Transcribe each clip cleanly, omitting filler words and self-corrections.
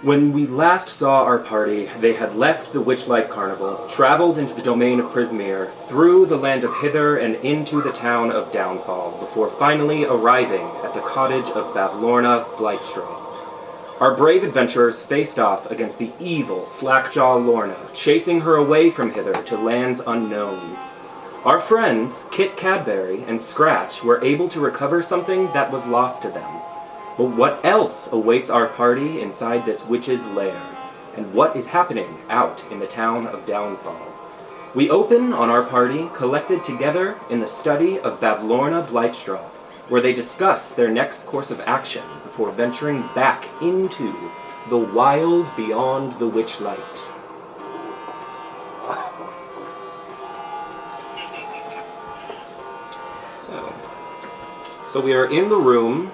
When we last saw our party, they had left the Witchlight Carnival, traveled into the domain of Prismere, through the land of Hither and into the town of Downfall, before finally arriving at the cottage of Bavlorna Blightstraw. Our brave adventurers faced off against the evil Slackjaw Lorna, chasing her away from Hither to lands unknown. Our friends, Kit Cadbury and Scratch, were able to recover something that was lost to them. But what else awaits our party inside this witch's lair? And what is happening out in the town of Downfall? We open on our party collected together in the study of Bavlorna Blightstraw, where they discuss their next course of action before venturing back into the wild beyond the Witchlight. So we are in the room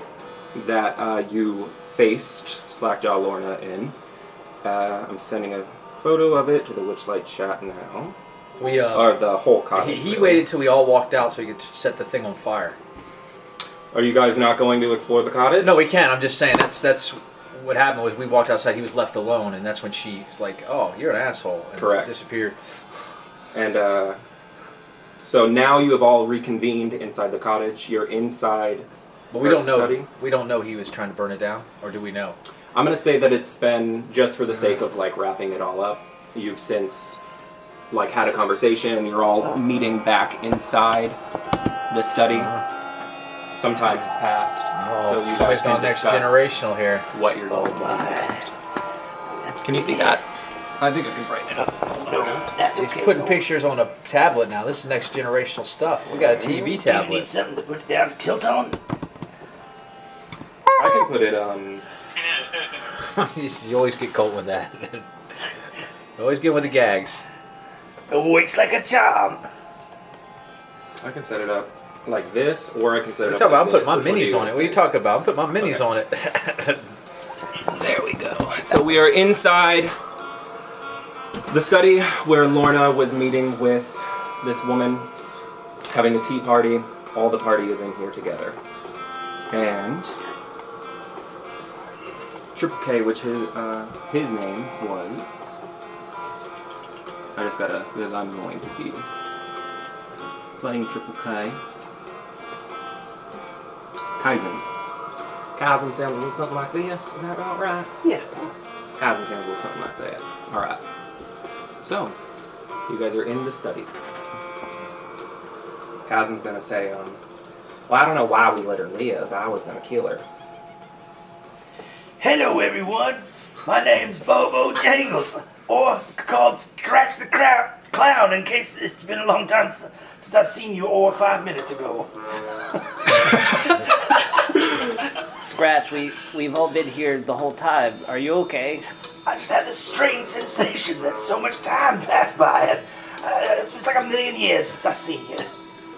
that you faced Slackjaw Lorna in. I'm sending a photo of it to the Witchlight chat now. Or the whole cottage. He waited till we all walked out so he could set the thing on fire. Are you guys not going to explore the cottage? No, we can't. I'm just saying that's what happened was we walked outside. He was left alone, and that's when she was like, "Oh, you're an asshole," and correct. Disappeared. And so now you have all reconvened inside the cottage. You're inside. But we don't know. Study. We don't know he was trying to burn it down, or do we know? I'm gonna say that it's been just for the sake of like wrapping it all up. You've since like had a conversation. You're all meeting back inside the study. Some time has passed, so you guys can next discuss generational here. What you're going to do next. Can you see that? I think I can brighten it up. No, that's okay. He's putting pictures on a tablet now. This is next generational stuff. We got a TV tablet. Do you need something to put it down to tilt on? I can put it on. You always get caught with that. You always get with the gags. It works like a charm. I can set it up like this, or I can set it up like like I'm putting this. my Which one do minis you on it. guys What are you think? talking about? I'm putting my minis on it. There we go. So we are inside the study where Lorna was meeting with this woman, having a tea party. All the party is in here together. And Triple K, which his name was... I just gotta, because I'm going to be playing Triple K. Kaizen. Kaizen sounds a little something like this. Is that about right? Yeah. Kaizen sounds a little something like that. Alright. So, you guys are in the study. Kaizen's gonna say, well, I don't know why we let her live. I was gonna kill her. Hello, everyone. My name's Bobo Jangles, or called Scratch the Clown, in case it's been a long time since I've seen you, or 5 minutes ago. Scratch, we've all been here the whole time. Are you okay? I just had this strange sensation that so much time passed by, and it was like a million years since I've seen you.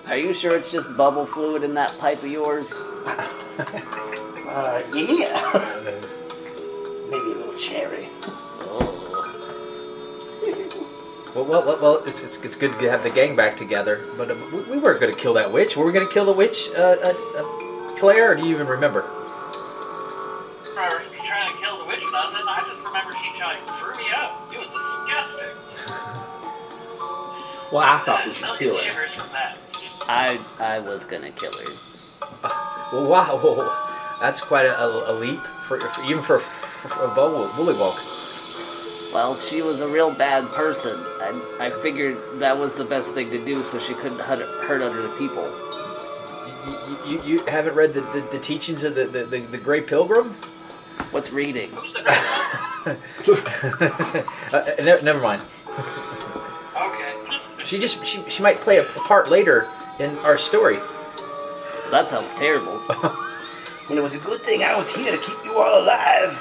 Are you sure it's just bubble fluid in that pipe of yours? Yeah. Maybe a little cherry. Well, it's good to have the gang back together. But we weren't going to kill that witch. Were we going to kill the witch, Claire, or do you even remember? I was trying to kill the witch, but I just remember she threw me out. It was disgusting. Well, I thought we should Still kill get her. shivers from that. I was gonna kill her. Well, wow, that's quite a leap even for a bullywog. Well, she was a real bad person. I figured that was the best thing to do so she couldn't hurt other people. You haven't read the teachings of the Grey Pilgrim? What's reading? Who's the Never mind. Okay. She might play a part later in our story. That sounds terrible. Well, it was a good thing I was here to keep you all alive.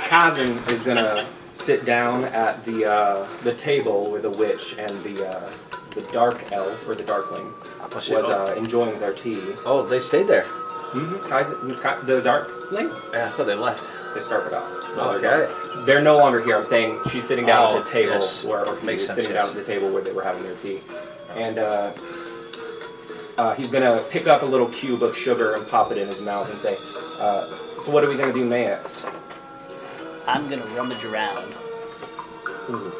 Kaizen is gonna sit down at the table where the witch and the dark elf or the darkling was enjoying their tea. Oh, they stayed there. Kaizen, the darkling? Yeah, I thought they left. They started off. Oh, Okay. They're no longer here. I'm saying she's sitting down at the table, yes. or he Makes is sense, sitting yes. down at the table where they were having their tea. And he's gonna pick up a little cube of sugar and pop it in his mouth and say, so what are we gonna do next? I'm gonna rummage around. Ooh.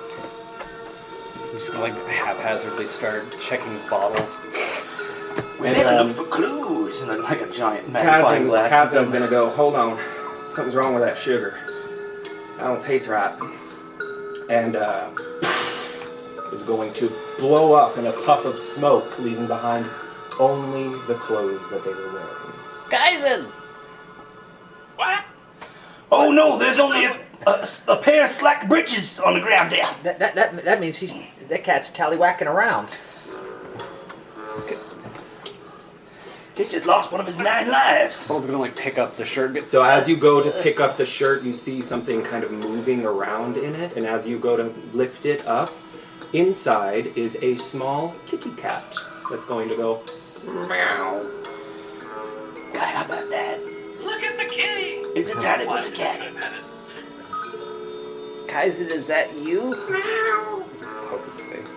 He's just gonna like haphazardly start checking bottles. We And, better look for clues. And like a giant Kazan, magnifying glass. Kazan's gonna go, hold on, something's wrong with that sugar. I don't taste right. And is going to blow up in a puff of smoke, leaving behind only the clothes that they were wearing. Kaizen! What? Oh no, there's only a pair of slack breeches on the ground there. That means that cat's tallywhacking around. He just lost one of his 9 lives. Someone's gonna like pick up the shirt. And get, So as you go to pick up the shirt, you see something kind of moving around in it, and as you go to lift it up, inside is a small kitty cat that's going to go meow. Guy, how about that? Look at the kitty! It's a tiny What? pussy cat. Kaizen, is that you? Poke its face.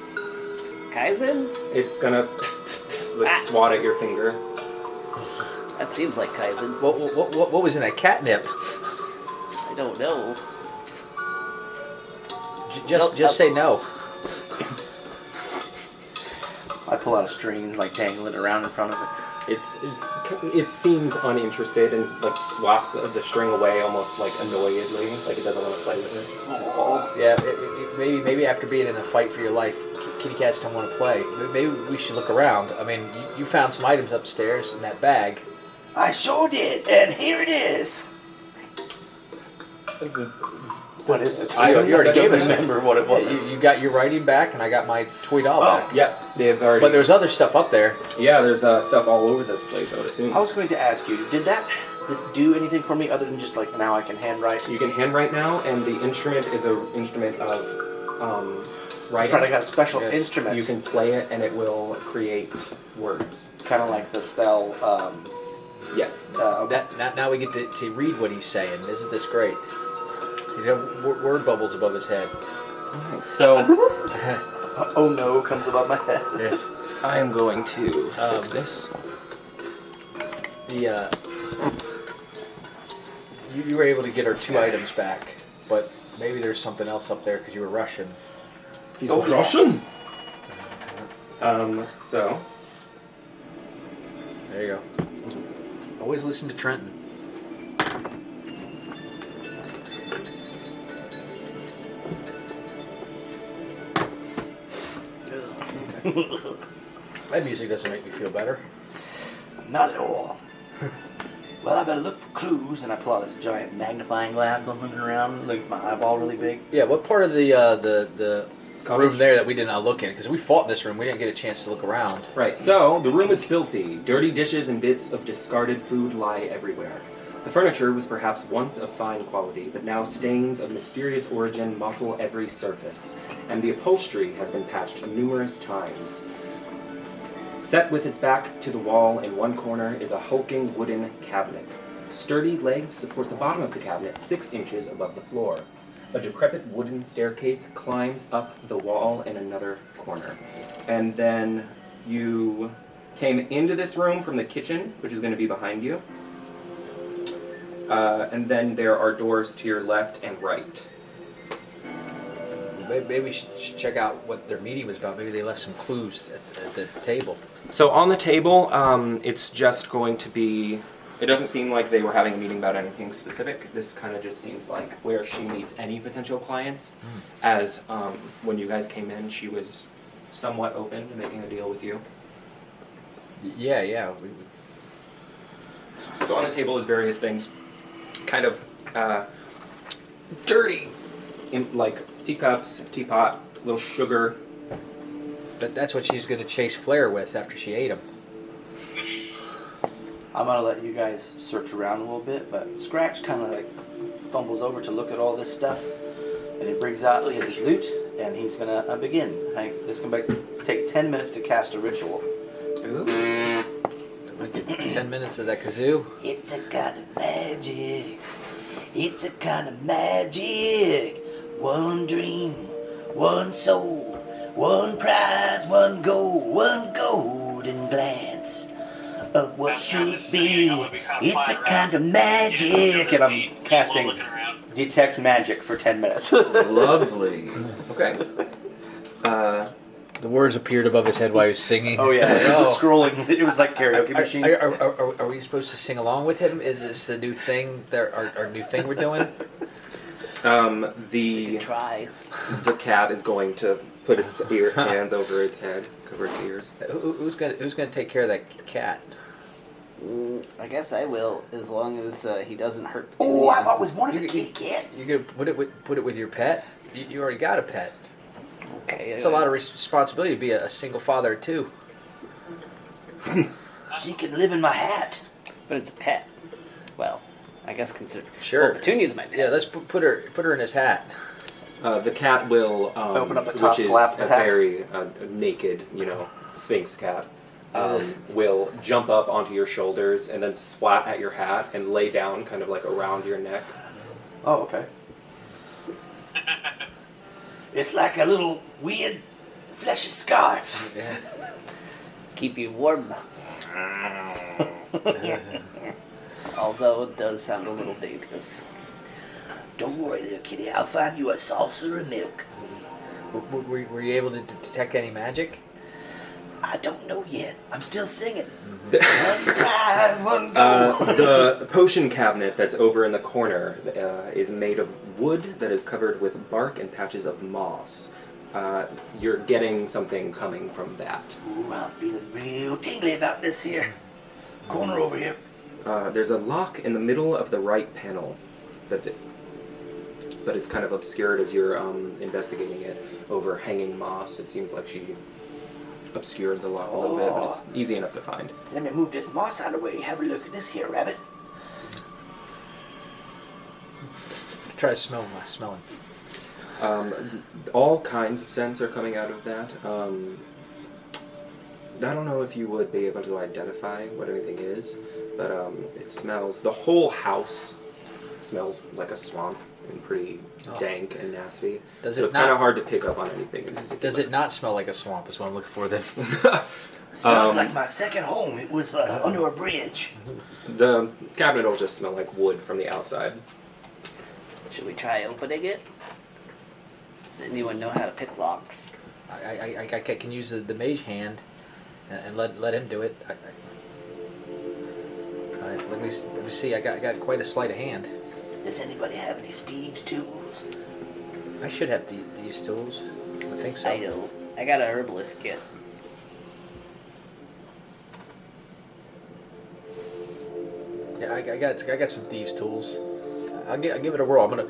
Kaizen? It's gonna like swat at your finger. That seems like Kaizen. What was in that catnip? I don't know. Just say no. I pull out a string and like dangle it around in front of it. It seems uninterested and like swats the string away almost like annoyedly, like it doesn't want to play with it. Oh. Yeah, maybe after being in a fight for your life, kitty cats don't want to play. Maybe we should look around. I mean, you found some items upstairs in that bag. I sure did, and here it is. What is it? You already gave us. Remember what it was. You got your writing back, and I got my toy doll back. Yeah, they've already. But there's other stuff up there. Yeah, there's stuff all over this place, I would assume. I was going to ask you, did that do anything for me other than just like now I can handwrite? You can handwrite now, and the instrument is an instrument of writing. That's right, I got a special Yes. instrument. You can play it, and it will create words. Kind of like the spell. Yes. Now we get to read what he's saying. Isn't this great? He's got word bubbles above his head. Alright, so Oh no, comes above my head. Yes. I am going to fix this. You were able to get our 2 items back, but maybe there's something else up there because you were rushing. He's Oh, Russian. So There you go. Always listen to Trenton. That music doesn't make me feel better. Not at all. Well, I better look for clues, and I pull out this giant magnifying glass, I'm looking around, looks my eyeball really big. Yeah, what part of the Cottage? room there that we did not look in? Because we fought in this room, we didn't get a chance to look around. Right, so the room is filthy. Dirty dishes and bits of discarded food lie everywhere. The furniture was perhaps once of fine quality, but now stains of mysterious origin mottle every surface, and the upholstery has been patched numerous times. Set with its back to the wall in one corner is a hulking wooden cabinet. Sturdy legs support the bottom of the cabinet 6 inches above the floor. A decrepit wooden staircase climbs up the wall in another corner. And then you came into this room from the kitchen, which is going to be behind you. And then there are doors to your left and right. Maybe we should check out what their meeting was about. Maybe they left some clues at the table. So on the table, it's just going to be... It doesn't seem like they were having a meeting about anything specific. This kind of just seems like where she meets any potential clients. As when you guys came in, she was somewhat open to making a deal with you. Yeah. So on the table is various things, kind of dirty, like teacups, teapot, little sugar. That's what she's going to chase Flair with after she ate him. I'm gonna let you guys search around a little bit, but Scratch kind of like fumbles over to look at all this stuff, and he brings out his loot, and he's gonna begin. This can take 10 minutes to cast a ritual. Ooh. 10 minutes of that kazoo. It's a kind of magic. It's a kind of magic. One dream, one soul, one prize, one goal, one golden glance. of what That's should just saying, be. I would be kind of It's a flying kind of around, magic. And I'm people casting looking around. detect magic for 10 minutes. Lovely. Okay. The words appeared above his head while he was singing. Oh yeah, it was a scrolling. It was like karaoke machine. Are we supposed to sing along with him? Is this the new thing? Our new thing we're doing? Try. The cat is going to put its hands over its head, cover its ears. Who's gonna take care of that cat? I guess I will, as long as he doesn't hurt. Oh, I've always wanted a kitty cat. You gonna put it with your pet? You already got a pet. Okay. It's a lot of responsibility to be a single father of two. She can live in my hat. But it's a pet. Well, I guess consider. Sure. Well, Petunia's my pet. Yeah, let's put her in his hat. The cat will, Open up the top which is flap of a the hat. very naked, sphinx cat, will jump up onto your shoulders and then swat at your hat and lay down kind of like around your neck. Oh, okay. It's like a little weird fleshy scarf. Yeah. Keep you warm. Although it does sound a little dangerous. Don't worry, little kitty. I'll find you a saucer of milk. Were you able to detect any magic? I don't know yet. I'm still singing. One prize, one goal. The potion cabinet that's over in the corner is made of wood that is covered with bark and patches of moss. You're getting something coming from that. Ooh, I'm feeling real tingly about this here. Corner over here. There's a lock in the middle of the right panel, but it's kind of obscured as you're investigating it over hanging moss. It seems like she obscured the lock a little bit, but it's easy enough to find. Let me move this moss out of the way. Have a look at this here, rabbit. Try to smell him. All kinds of scents are coming out of that. I don't know if you would be able to identify what anything is, but it smells. The whole house smells like a swamp and pretty dank and nasty. Does so it it's not- kind of hard to pick up on anything in particular. Does it not smell like a swamp? Is what I'm looking for then. Smells like my second home. It was under a bridge. The cabinet will just smell like wood from the outside. Should we try opening it? Does anyone know how to pick locks? I can use the mage hand and let him do it. Let me see. I got quite a sleight of hand. Does anybody have any Steve's tools? I should have these tools. I think so. I know. I got a herbalist kit. Yeah, I got some thieves' tools. I'll give it a whirl. I'm gonna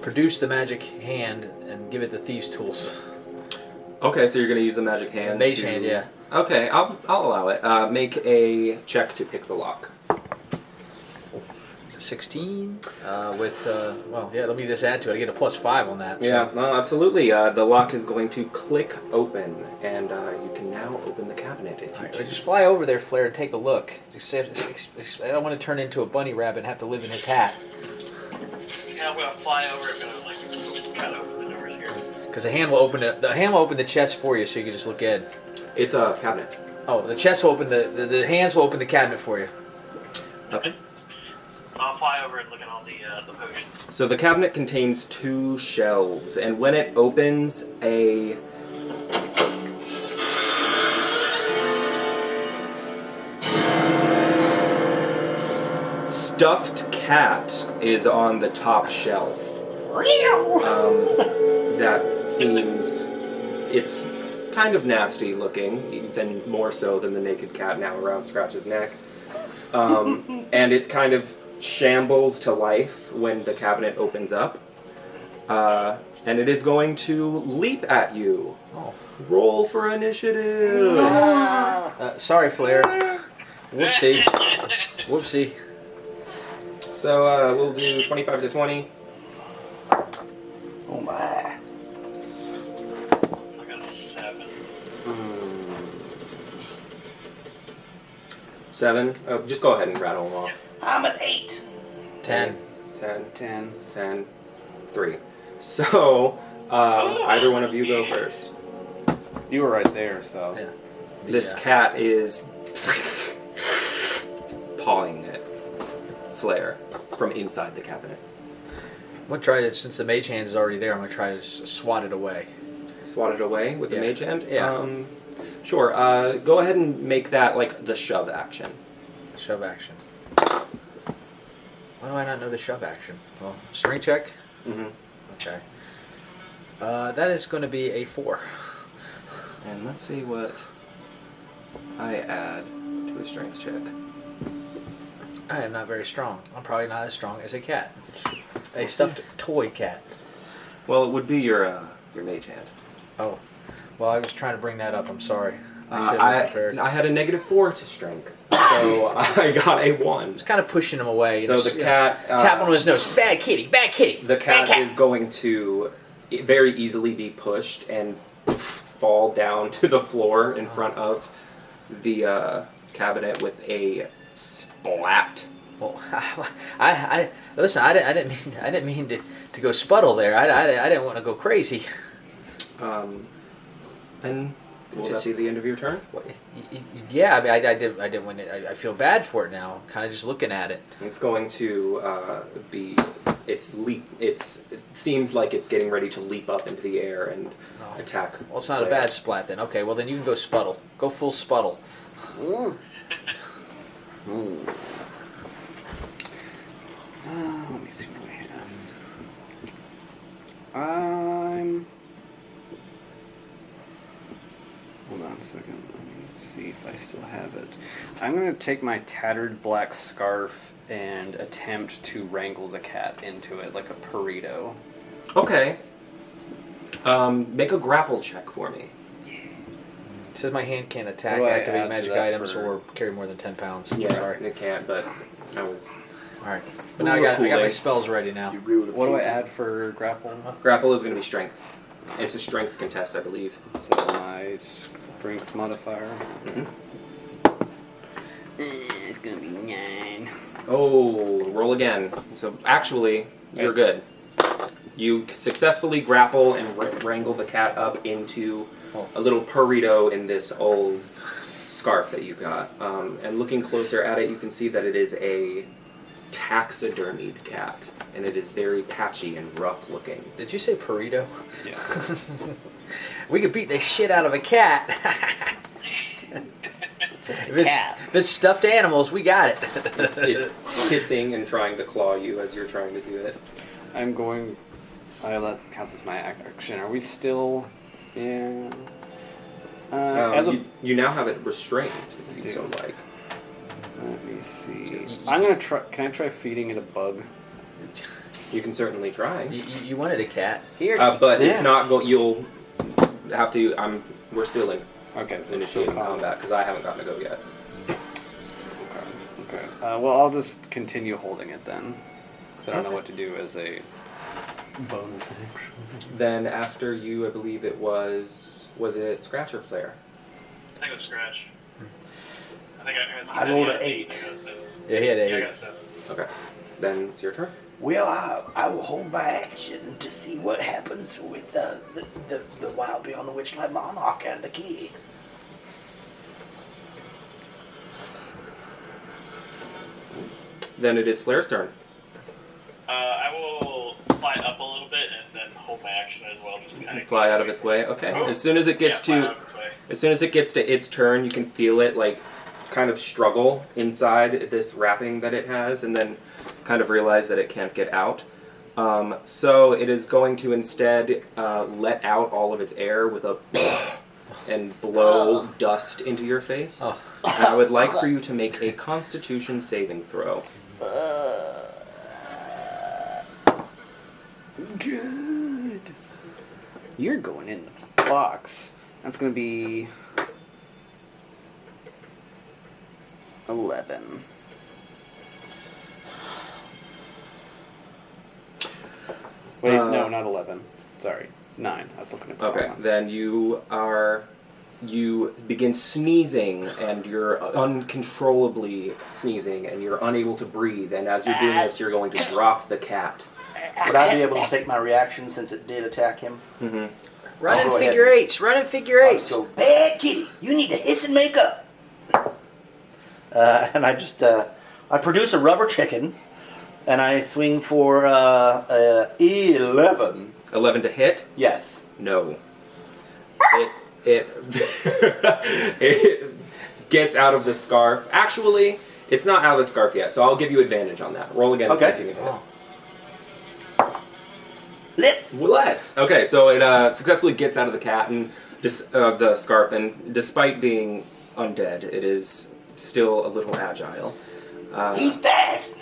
produce the magic hand and give it the thieves' tools. Okay, so you're going to use a magic hand. Mage hand, yeah. Okay, I'll allow it. Make a check to pick the lock. It's a 16 with well, yeah. Let me just add to it. I get a +5 on that. Yeah, So. no, absolutely. The lock is going to click open, and you can now open the cabinet if you choose. Just fly over there, Flair, and take a look. I don't want to turn into a bunny rabbit and have to live in his hat. Yeah, I'm gonna fly over. I'm gonna like try to open the doors here. Because the hand will open it. The hand will open the chest for you, so you can just look in. It's a cabinet. Oh, the chest will open the hands will open the cabinet for you. Okay. So I'll fly over and look at all the potions. So the cabinet contains 2 shelves, and when it opens, a stuffed cat is on the top shelf. That seems... It's kind of nasty looking, even more so than the naked cat now around Scratch's neck. And it kind of shambles to life when the cabinet opens up. And it is going to leap at you. Oh. Roll for initiative! Sorry, Flair. Whoopsie. Whoopsie. So we'll do 25 to 20. Oh my. So I got a 7. 7. Oh, just go ahead and rattle them off. I'm an 8. 10. 10, 10. 10, 3. So, either one of you go first. You were right there, so. Yeah. This cat is pawing at Flare from inside the cabinet. I'm gonna try to, since the mage hand is already there, I'm gonna try to swat it away. Swat it away with the mage hand? Yeah. Sure. Go ahead and make that like the shove action. Shove action. Why do I not know the shove action? Well, strength check. Mm-hmm. Okay. That is going to be a 4. And let's see what I add to a strength check. I am not very strong. I'm probably not as strong as a cat. A stuffed toy cat. Well, it would be your mage hand. Oh. Well, I was trying to bring that up. I'm sorry. I should have prepared. I had a -4 to strength, so I got a 1. Just kind of pushing him away. So the cat... tap on his nose. Bad kitty, bad kitty. The cat is going to very easily be pushed and fall down to the floor in front of the cabinet with a splat. Well, I listen. I didn't mean to go spuddle there. I didn't want to go crazy. And will that be the end of your turn? Yeah, I mean, I didn't win it. I feel bad for it now. Kind of just looking at it. It's going to be. It seems like it's getting ready to leap up into the air and attack. Well, it's not a bad splat then. Okay, well then you can go spuddle. Go full spuddle. Let me see what I have. Hold on a second. Let me see if I still have it. I'm going to take my tattered black scarf and attempt to wrangle the cat into it like a burrito. Okay. Make a grapple check for me. It says my hand can't attack, What do I activate add magic to that items, for- or carry more than 10 pounds. Yeah, Sorry. it can't, but I was... Alright. But now I got my spells ready now. What do I add for grapple? Grapple is going to be strength. It's a strength contest, I believe. So my strength modifier. It's gonna be 9. Oh, roll again. So actually, you're good. You successfully grapple and wrangle the cat up into a little burrito in this old scarf that you got. And looking closer at it, you can see that it is a taxidermied cat, and it is very patchy and rough looking. Did you say burrito? Yeah. We could beat the shit out of a cat. Just a If cat. it's stuffed animals, we got it. It's hissing and trying to claw you as you're trying to do it. I'm going. That counts as my action. Are we still in? You now have it restrained, if you so like. Let me see. I'm gonna try. Can I try feeding it a bug? You can certainly try. You wanted a cat. Here. But it's not go. You'll have to. We're still in Okay, so it's initiating still combat because I haven't gotten to go yet. Okay. Well, I'll just continue holding it then. 'Cause I don't know what to do as a bonus action. Then after you, I believe it was it Scratch or Flare? I think it was Scratch. I think I rolled an 8. Yeah, he had Yeah, I 8. got 7. Okay. Then it's your turn. Well, I will hold my action to see what happens with the Wild Beyond the Witchlight Monarch and the key. Then it is Flare's turn. I will fly up a little bit and then hold my action as well. Just kind of Fly out of its way. Okay. Oh. As soon as it gets fly out of its way. as soon as it gets to its turn, you can feel it like kind of struggle inside this wrapping that it has, and then kind of realize that it can't get out. So it is going to instead let out all of its air with a and blow dust into your face. And I would like for you to make a Constitution saving throw. Good. You're going in the box. That's going to be 11. Wait, no, not 11. Sorry, 9. I was looking at the wrong Okay, one. then you begin sneezing, and you're uncontrollably sneezing, and you're unable to breathe, and as you're doing this, you're going to drop the cat. Would I be able to take my reaction since it did attack him? Mm-hmm. Run I'll in go ahead. figure eights. Run in figure I'll eights. just go, bad kitty, you need to hiss and make up. And I just I produce a rubber chicken, and I swing for 11. 11 to hit? Yes. No. It it gets out of the scarf. Actually, it's not out of the scarf yet, so I'll give you advantage on that. Roll again. Okay. And see if you can hit it. Less. Less. Okay, so it successfully gets out of the cat and the scarf, and despite being undead, it is still a little agile. He's fast.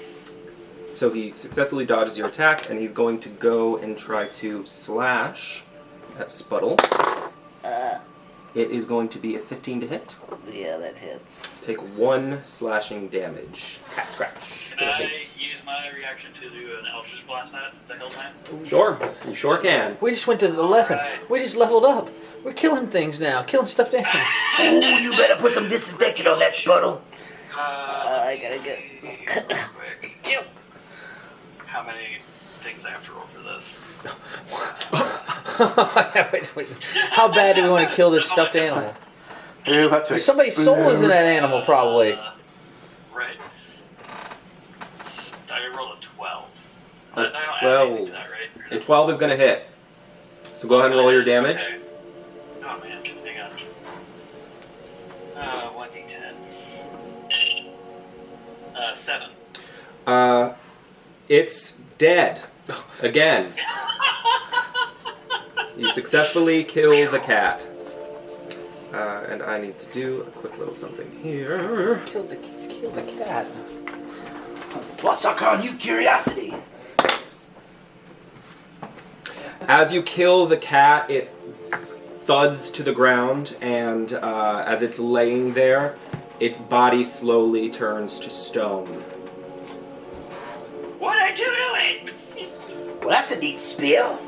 So he successfully dodges your attack, and he's going to go and try to slash at Sputtle. It is going to be a 15 to hit. Yeah, that hits. Take 1 slashing damage. Cat scratch. Can I use my reaction to do an Eldritch Blast at it since I held mine? Sure, you sure can. We just went to 11. Alright. We just leveled up. We're killing things now. Killing stuffed animals. Oh, you better put some disinfectant on that Sputtle. I gotta get. Real quick. How many things I have to roll for this? Wait. How bad do we want to kill this stuffed animal? You're about to Somebody's soul is in that animal, probably. Right. I rolled a 12. I don't add 12. anything to that, right? A 12 is going to hit. So go ahead and roll your damage. Okay. Oh man, hang on. 1d10. 7. It's dead. Again. You successfully kill the cat. And I need to do a quick little something here. Kill the cat. What's I calling you, Curiosity? As you kill the cat, it thuds to the ground, and as it's laying there, its body slowly turns to stone. What'd I do to it? Well, that's a neat spill.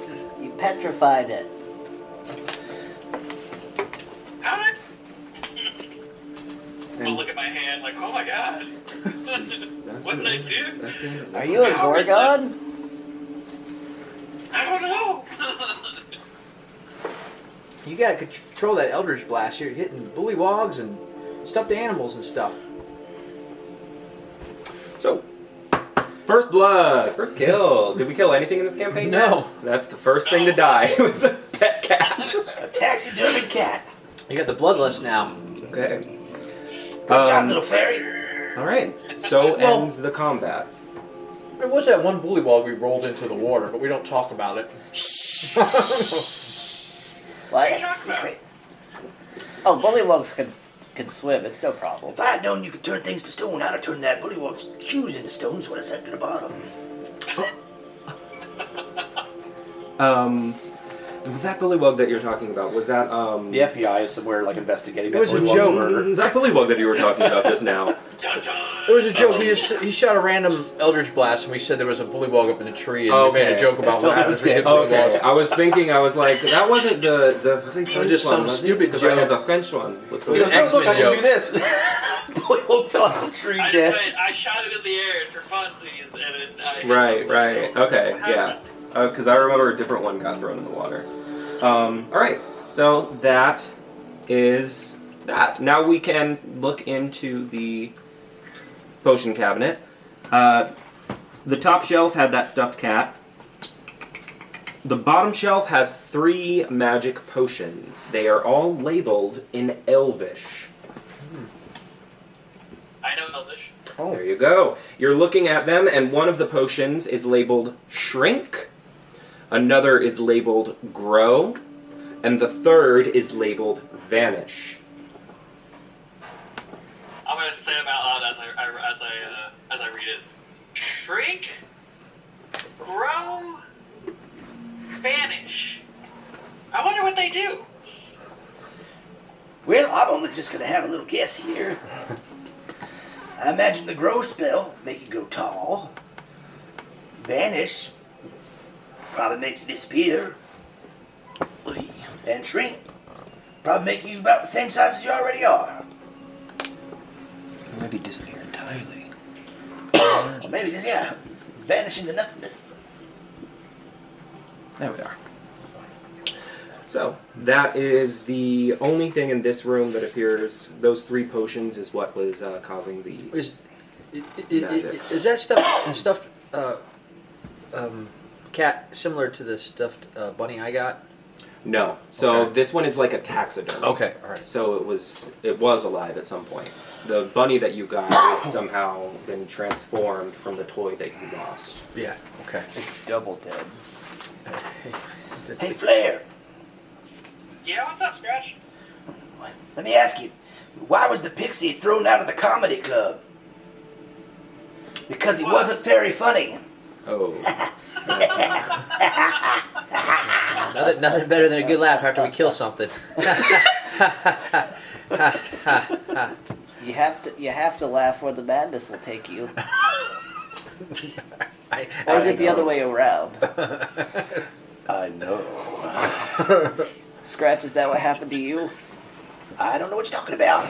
You petrified it. How did I'll look at my hand like, oh my god. What did I do? That's the end of it. Are you a Gorgon? I don't know. You gotta control that Eldritch Blast. You're hitting bullywogs and stuffed animals and stuff. So, first blood, first kill. Did we kill anything in this campaign? No. That's the first thing to die. It was a pet cat. A taxidermied cat. You got the bloodlust now. Okay. Good job, little fairy. All right. So Well- ends the combat. There was that one bullywog we rolled into the water, but we don't talk about it. What? That's a secret. Oh, bullywogs can swim. It's no problem. If I had known you could turn things to stone, I'd have turned that bullywog's shoes into stones when I sent to the bottom. That bullywug that you're talking about, was that The FBI is somewhere like investigating It was a joke. that bullywug that you were talking about just now? It was a joke. He shot a random Eldritch Blast, and we said there was a bullywog up in a tree, and we made a Okay. joke about what happens when you hit Okay, bullywogs. I was thinking, I was like, that wasn't the French just some one, was it? stupid 'Cause I had joke. the French one. What's It was going an on? X-Men Look, I can joke. do this. Bullywog fell off the tree I dead. shot it in the air for funsies, and it, I Right. Okay, yeah. Because I remember a different one got thrown in the water. All right, so that is that. Now we can look into the potion cabinet. The top shelf had that stuffed cat. The bottom shelf has 3 magic potions. They are all labeled in Elvish. I know Elvish. There you go. You're looking at them, and one of the potions is labeled Shrink, another is labeled Grow, and the third is labeled Vanish. I'm gonna say them out loud as I read it. Shrink, grow, vanish. I wonder what they do. Well, I'm only just gonna have a little guess here. I imagine the grow spell make you go tall. Vanish probably make you disappear. And shrink probably make you about the same size as you already are. Maybe disappear entirely. Or maybe just, yeah, vanish into nothingness. There we are. So, that is the only thing in this room that appears. Those 3 potions is what was causing the... Is that stuffed cat similar to the stuffed bunny I got? No. So Okay. this one is like a taxidermy. Okay, all right. So it was alive at some point. The bunny that you got has somehow been transformed from the toy that you lost. Yeah. Okay. Double dead. Hey, Flair. Yeah, what's up, Scratch? Let me ask you, why was the pixie thrown out of the comedy club? Because he wasn't very funny. Oh. Nothing better than a good laugh after we kill something. You have to laugh where the madness will take you. Or is it the other way around? I know. Scratch, is that what happened to you? I don't know what you're talking about.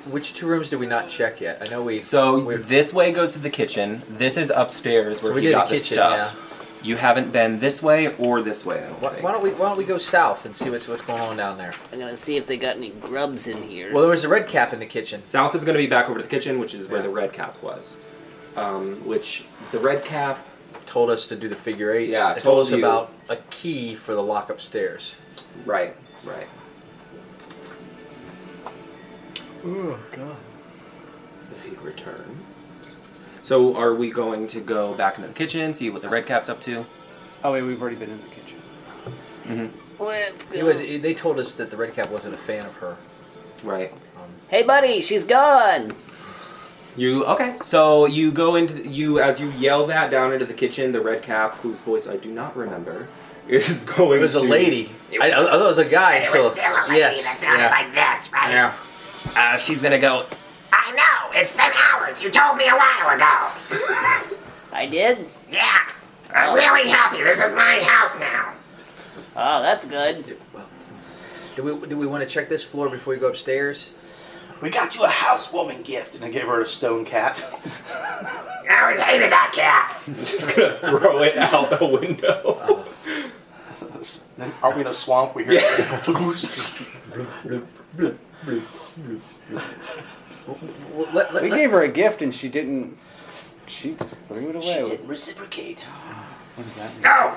Which 2 rooms did we not check yet? I know we. So this way goes to the kitchen. This is upstairs where we he did got the the kitchen, stuff. You haven't been this way or this way, I don't think. Why don't we go south and see what's going on down there? I'm gonna see if they got any grubs in here. Well, there was a red cap in the kitchen. South is going to be back over to the kitchen, which is where Yeah. the red cap was. Which the red cap. Told us to do the figure eights. Yeah, it told us told you. about a key for the lock upstairs. Right. Oh God. If he'd return. So are we going to go back into the kitchen, see what the red cap's up to? Oh wait, we've already been in the kitchen. Mm-hmm. Let's go. They told us that the red cap wasn't a fan of her. Right. Hey, buddy, she's gone. So you go into as you yell that down into the kitchen, the red cap, whose voice I do not remember, is going. It was a lady. I thought it was a guy until yes. That sounded like this, right? Yeah. She's gonna go. I know. It's been hours. You told me a while ago. I did? Yeah. I'm really happy. This is my house now. Oh, that's good. Do we want to check this floor before we go upstairs? We got you a housewarming gift. And I gave her a stone cat. I always hated that cat. Just gonna throw it out the window. Aren't we in a swamp? We hear We gave her a gift and she didn't. She just threw it She away. didn't reciprocate. What does that mean? No.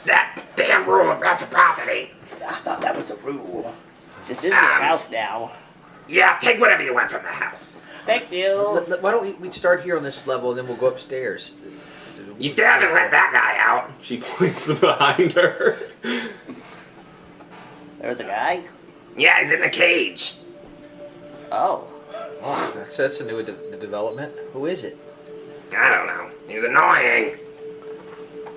That damn rule of reciprocity. I thought that was a rule. This is your house now. Yeah, take whatever you want from the house. Thank you. Why don't we start here on this level and then we'll go upstairs? You still haven't let that guy out. She points behind her. There was a guy? Yeah, he's in the cage. Oh. Oh, that's a new development. Who is it? I don't know. He's annoying.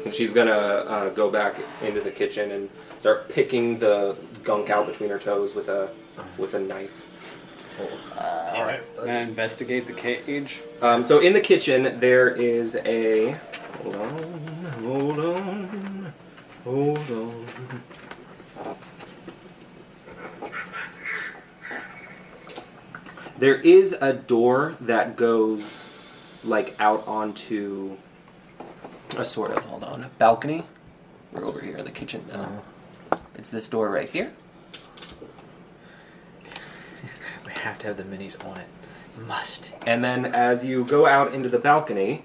And she's gonna go back into the kitchen and start picking the gunk out between her toes with a knife. All right. I'm gonna investigate the cage. So in the kitchen there is a. Hold on. There is a door that goes like out onto a sort of balcony. We're over here in the kitchen now. It's this door right here. We have to have the minis on it. Must. And then as you go out into the balcony,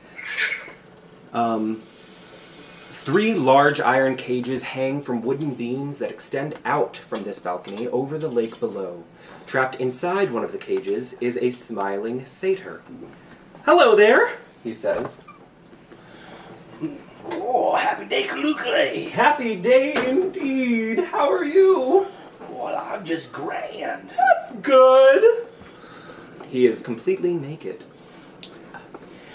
3 large iron cages hang from wooden beams that extend out from this balcony over the lake below. Trapped inside one of the cages is a smiling satyr. "Hello there," he says. Oh, happy day, Kalukale. "Happy day indeed. How are you?" Well, I'm just grand. "That's good." He is completely naked.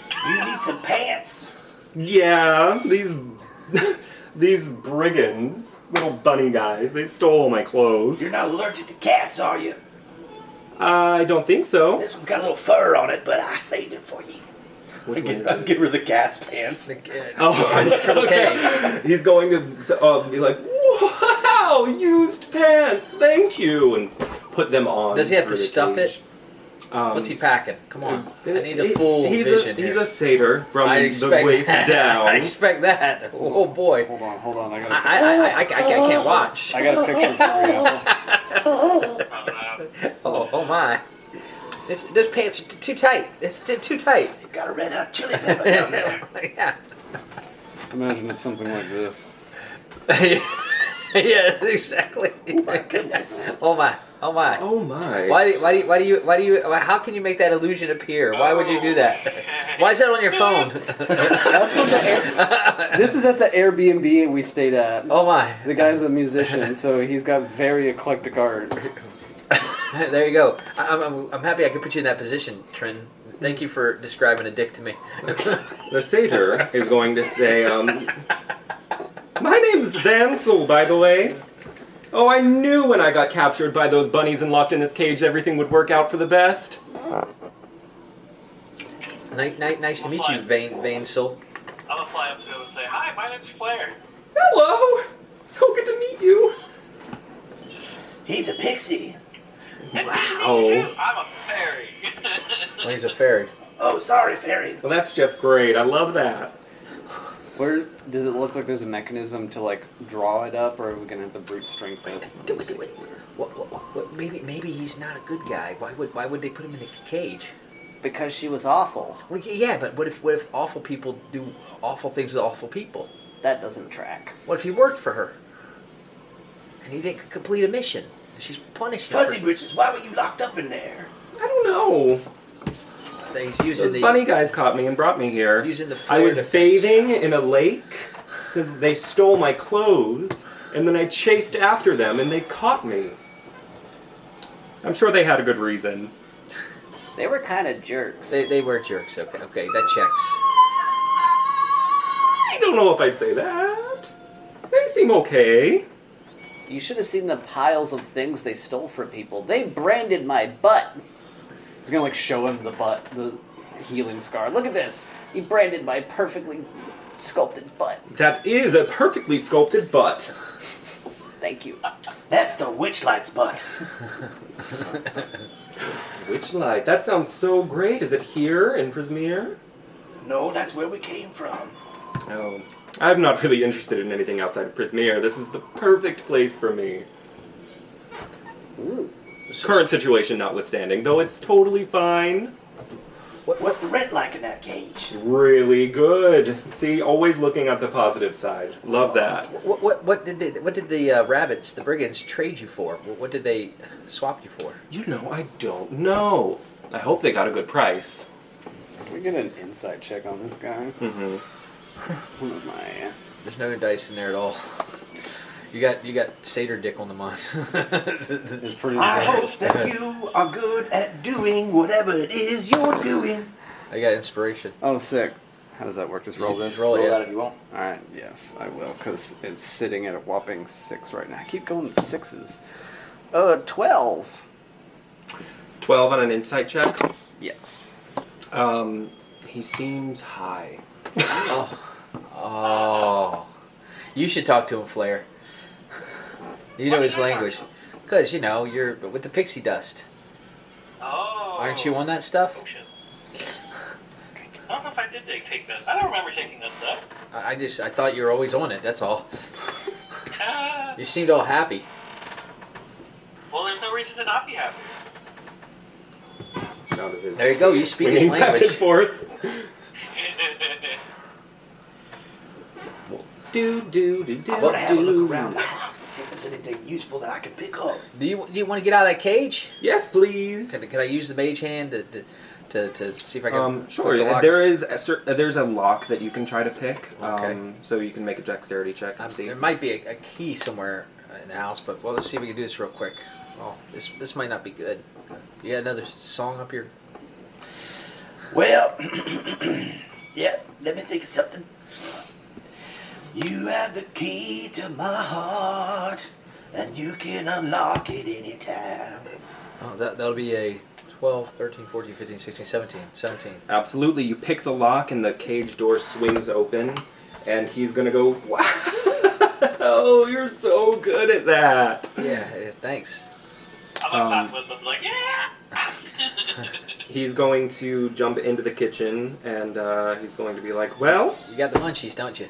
Do you need some pants? Yeah, these brigands, little bunny guys, they stole my clothes. You're not allergic to cats, are you? I don't think so. This one's got a little fur on it, but I saved it for you. Which one is I'll it? get rid of the cat's pants. Oh, okay. He's going to be like, "Wow, used pants, thank you," and put them on. Does he have for to the stuff cage. it? What's he packing? Come on. I need a He- full he's vision He's here. a satyr from I the expect waist that. down. I expect that. Oh boy. Hold on. I can't watch. I got a picture for you. Oh my. Those pants are too tight. It's too tight. You got a red hot chili pepper down there. Yeah. Imagine it's something like this. Yeah, exactly. Oh my goodness. Oh my. Oh my. Why do you? How can you make that illusion appear? Why would you do that? Why is that on your phone? That's from this is at the Airbnb we stayed at. Oh my. The guy's a musician, so he's got very eclectic art. There you go. I'm happy I could put you in that position, Trin. Thank you for describing a dick to me. The satyr is going to say, my name's Vansel, by the way. Oh, I knew when I got captured by those bunnies and locked in this cage everything would work out for the best. Nice to meet you, Vansel. I'm gonna fly up to him and say, hi, my name's Flair. Hello! So good to meet you. He's a pixie. I'm a fairy. Well, he's a fairy. Oh, sorry, fairy. Well, that's just great. I love that. Where does it look like there's a mechanism to like draw it up, or are we gonna have to brute strength it? Wait. What, maybe he's not a good guy. Why would they put him in a cage? Because she was awful. Well, yeah, but what if awful people do awful things with awful people? That doesn't track. What if he worked for her and he didn't complete a mission? She's punished him. Fuzzy Britches, why were you locked up in there? I don't know. He's using Those bunny guys caught me and brought me here. Using the I was flare defense. bathing in a lake, so they stole my clothes, and then I chased after them, and they caught me. I'm sure they had a good reason. They were kind of jerks. They were jerks. Okay, that checks. I don't know if I'd say that. They seem okay. You should have seen the piles of things they stole from people. They branded my butt. He's gonna like show him the butt, the healing scar. Look at this. He branded my perfectly sculpted butt. That is a perfectly sculpted butt. Thank you. That's the Witchlight's butt. Witchlight. That sounds so great. Is it here in Prismere? No, that's where we came from. Oh. I'm not really interested in anything outside of Prismere. This is the perfect place for me. Ooh. Current situation notwithstanding, though it's totally fine. What's the rent like in that cage? Really good. See, always looking at the positive side. Love that. What did the rabbits, the brigands, trade you for? What did they swap you for? You know, I don't know. I hope they got a good price. Can we get an insight check on this guy? Mm-hmm. What am I? There's no dice in there at all. You got satyr dick on the mind. It's pretty I bad. hope that you are good at doing whatever it is you're doing. I got inspiration. Oh, sick. How does that work? Just roll this? Roll it, Roll yeah. that if you want. Alright, yes, I will, because it's sitting at a whopping 6 right now. I keep going with 6s. 12. 12 on an insight check. Yes. He seems high. Oh. You should talk to him, Flair. You know his language. Because, you're with the pixie dust. Oh. Aren't you on that stuff? Oh, shit. I don't know if I did take that. I don't remember taking that stuff. I thought you were always on it, that's all. You seemed all happy. Well, there's no reason to not be happy. Sound of his There you go, you speak his swinging back and language. forth. Do. I want to have a look around the house and see if there's anything useful that I can pick up. Do you want to get out of that cage? Yes, please. Can I use the mage hand to see if I can? Sure. pick the lock? There's a lock that you can try to pick. Okay. So you can make a dexterity check and see. There might be a key somewhere in the house, but let's see if we can do this real quick. Oh, this might not be good. You got another song up here? Well, yeah, let me think of something. You have the key to my heart, and you can unlock it anytime. Oh, that'll be a 12, 13, 14, 15, 16, 17. Absolutely. You pick the lock and the cage door swings open, and he's gonna go, wow, oh, you're so good at that. Yeah, thanks. I'm on top with them, like, yeah! He's going to jump into the kitchen, and he's going to be like, well, You got the munchies, don't you?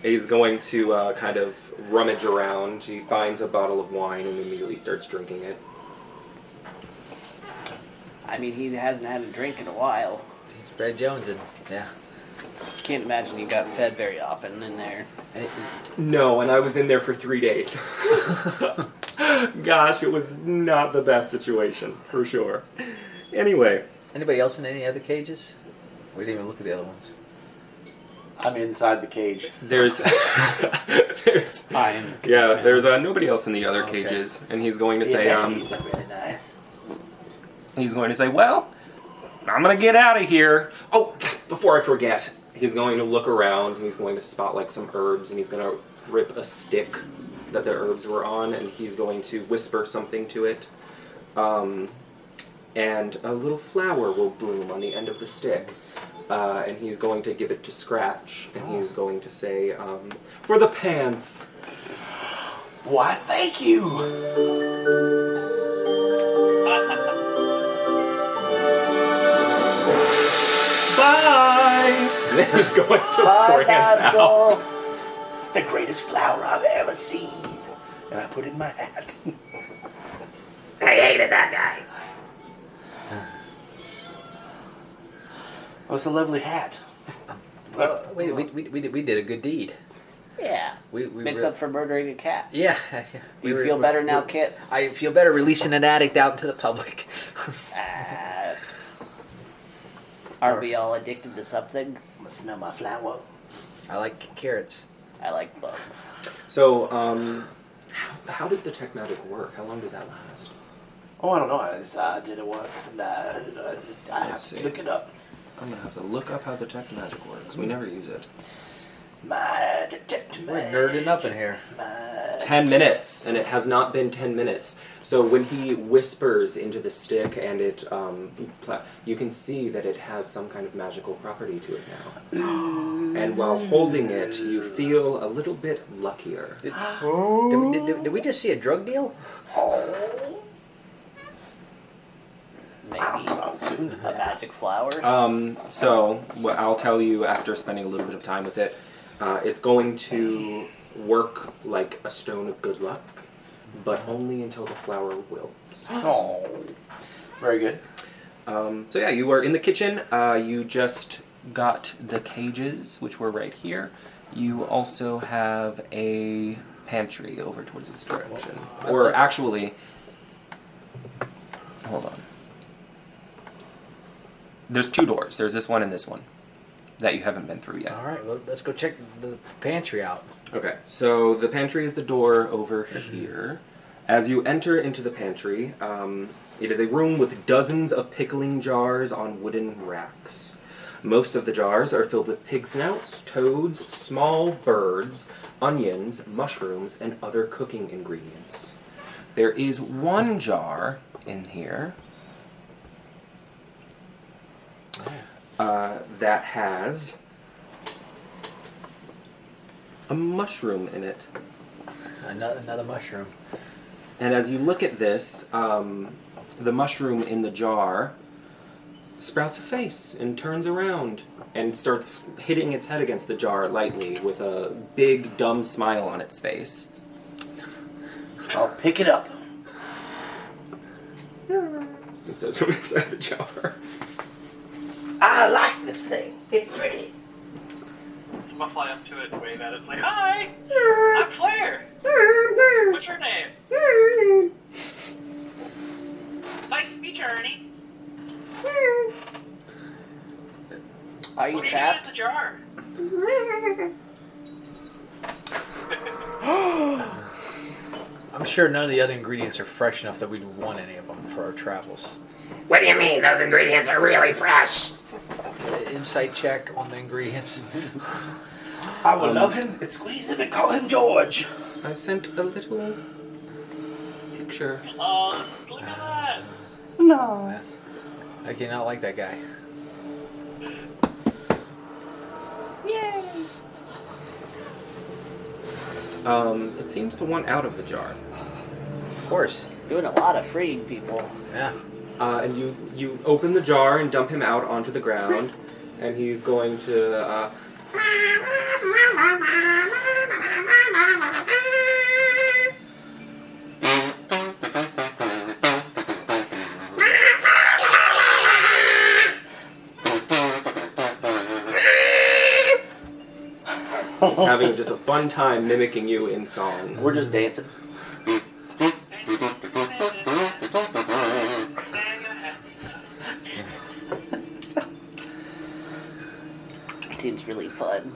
he's going to kind of rummage around. He finds a bottle of wine and immediately starts drinking it. I mean, he hasn't had a drink in a while. He's Brad Jones, and yeah. Can't imagine he got fed very often in there. No, and I was in there for 3 days. Gosh, it was not the best situation, for sure. Anyway. Anybody else in any other cages? We didn't even look at the other ones. I'm inside the cage. There's I am. there's nobody else in the other cages, and he's going to say, These are really nice. he's going to say, well, I'm gonna get out of here. Oh, before I forget, he's going to look around, and he's going to spot like some herbs, and he's going to rip a stick that the herbs were on, and he's going to whisper something to it, and a little flower will bloom on the end of the stick. And he's going to give it to Scratch, and he's going to say, for the pants. Why, thank you. Bye! And then he's going to prance out. It's the greatest flower I've ever seen. And I put it in my hat. I hated that guy. Oh, it's a lovely hat. Well, we did a good deed. Yeah. We Makes up for murdering a cat. Yeah. You feel better now, Kit? I feel better releasing an addict out into the public. Aren't we all addicted to something? I'm gonna smell my flower. I like carrots. I like bugs. So, how does the tech magic work? How long does that last? Oh, I don't know. I just did it once, and I have Let's to see. look it up. I'm gonna have to look up how detect magic works. We never use it. My detect We're magic. nerding up in here. 10 minutes, and it has not been 10 minutes. So when he whispers into the stick, and it, you can see that it has some kind of magical property to it now. And while holding it, you feel a little bit luckier. Did we just see a drug deal? Maybe a magic flower. So what I'll tell you after spending a little bit of time with it, it's going to work like a stone of good luck, but only until the flower wilts. Oh, very good. So yeah, you are in the kitchen. You just got the cages, which were right here. You also have a pantry over towards this direction. Or actually, hold on. There's 2 doors. There's this one and this one that you haven't been through yet. All right, well, let's go check the pantry out. Okay, so the pantry is the door over here. As you enter into the pantry, it is a room with dozens of pickling jars on wooden racks. Most of the jars are filled with pig snouts, toads, small birds, onions, mushrooms, and other cooking ingredients. There is one jar in here that has a mushroom in it. Another mushroom. And as you look at this, the mushroom in the jar sprouts a face and turns around and starts hitting its head against the jar lightly with a big, dumb smile on its face. I'll pick it up. It says from inside the jar. I like this thing. It's pretty. I'm gonna fly up to it and wave at it. It's like, hi, I'm Claire. What's your name? Nice to meet you, Ernie. Are you What are you doing trapped? at the jar? I'm sure none of the other ingredients are fresh enough that we'd want any of them for our travels. What do you mean? Those ingredients are really fresh. Insight check on the ingredients. I will love him and squeeze him and call him George. I've sent a little picture. Oh, look at that. Nice. I cannot like that guy. It seems to want out of the jar. Of course. Doing a lot of freeing people. Yeah. And you open the jar and dump him out onto the ground, and he's going to having just a fun time mimicking you in song. We're just dancing. Seems really fun.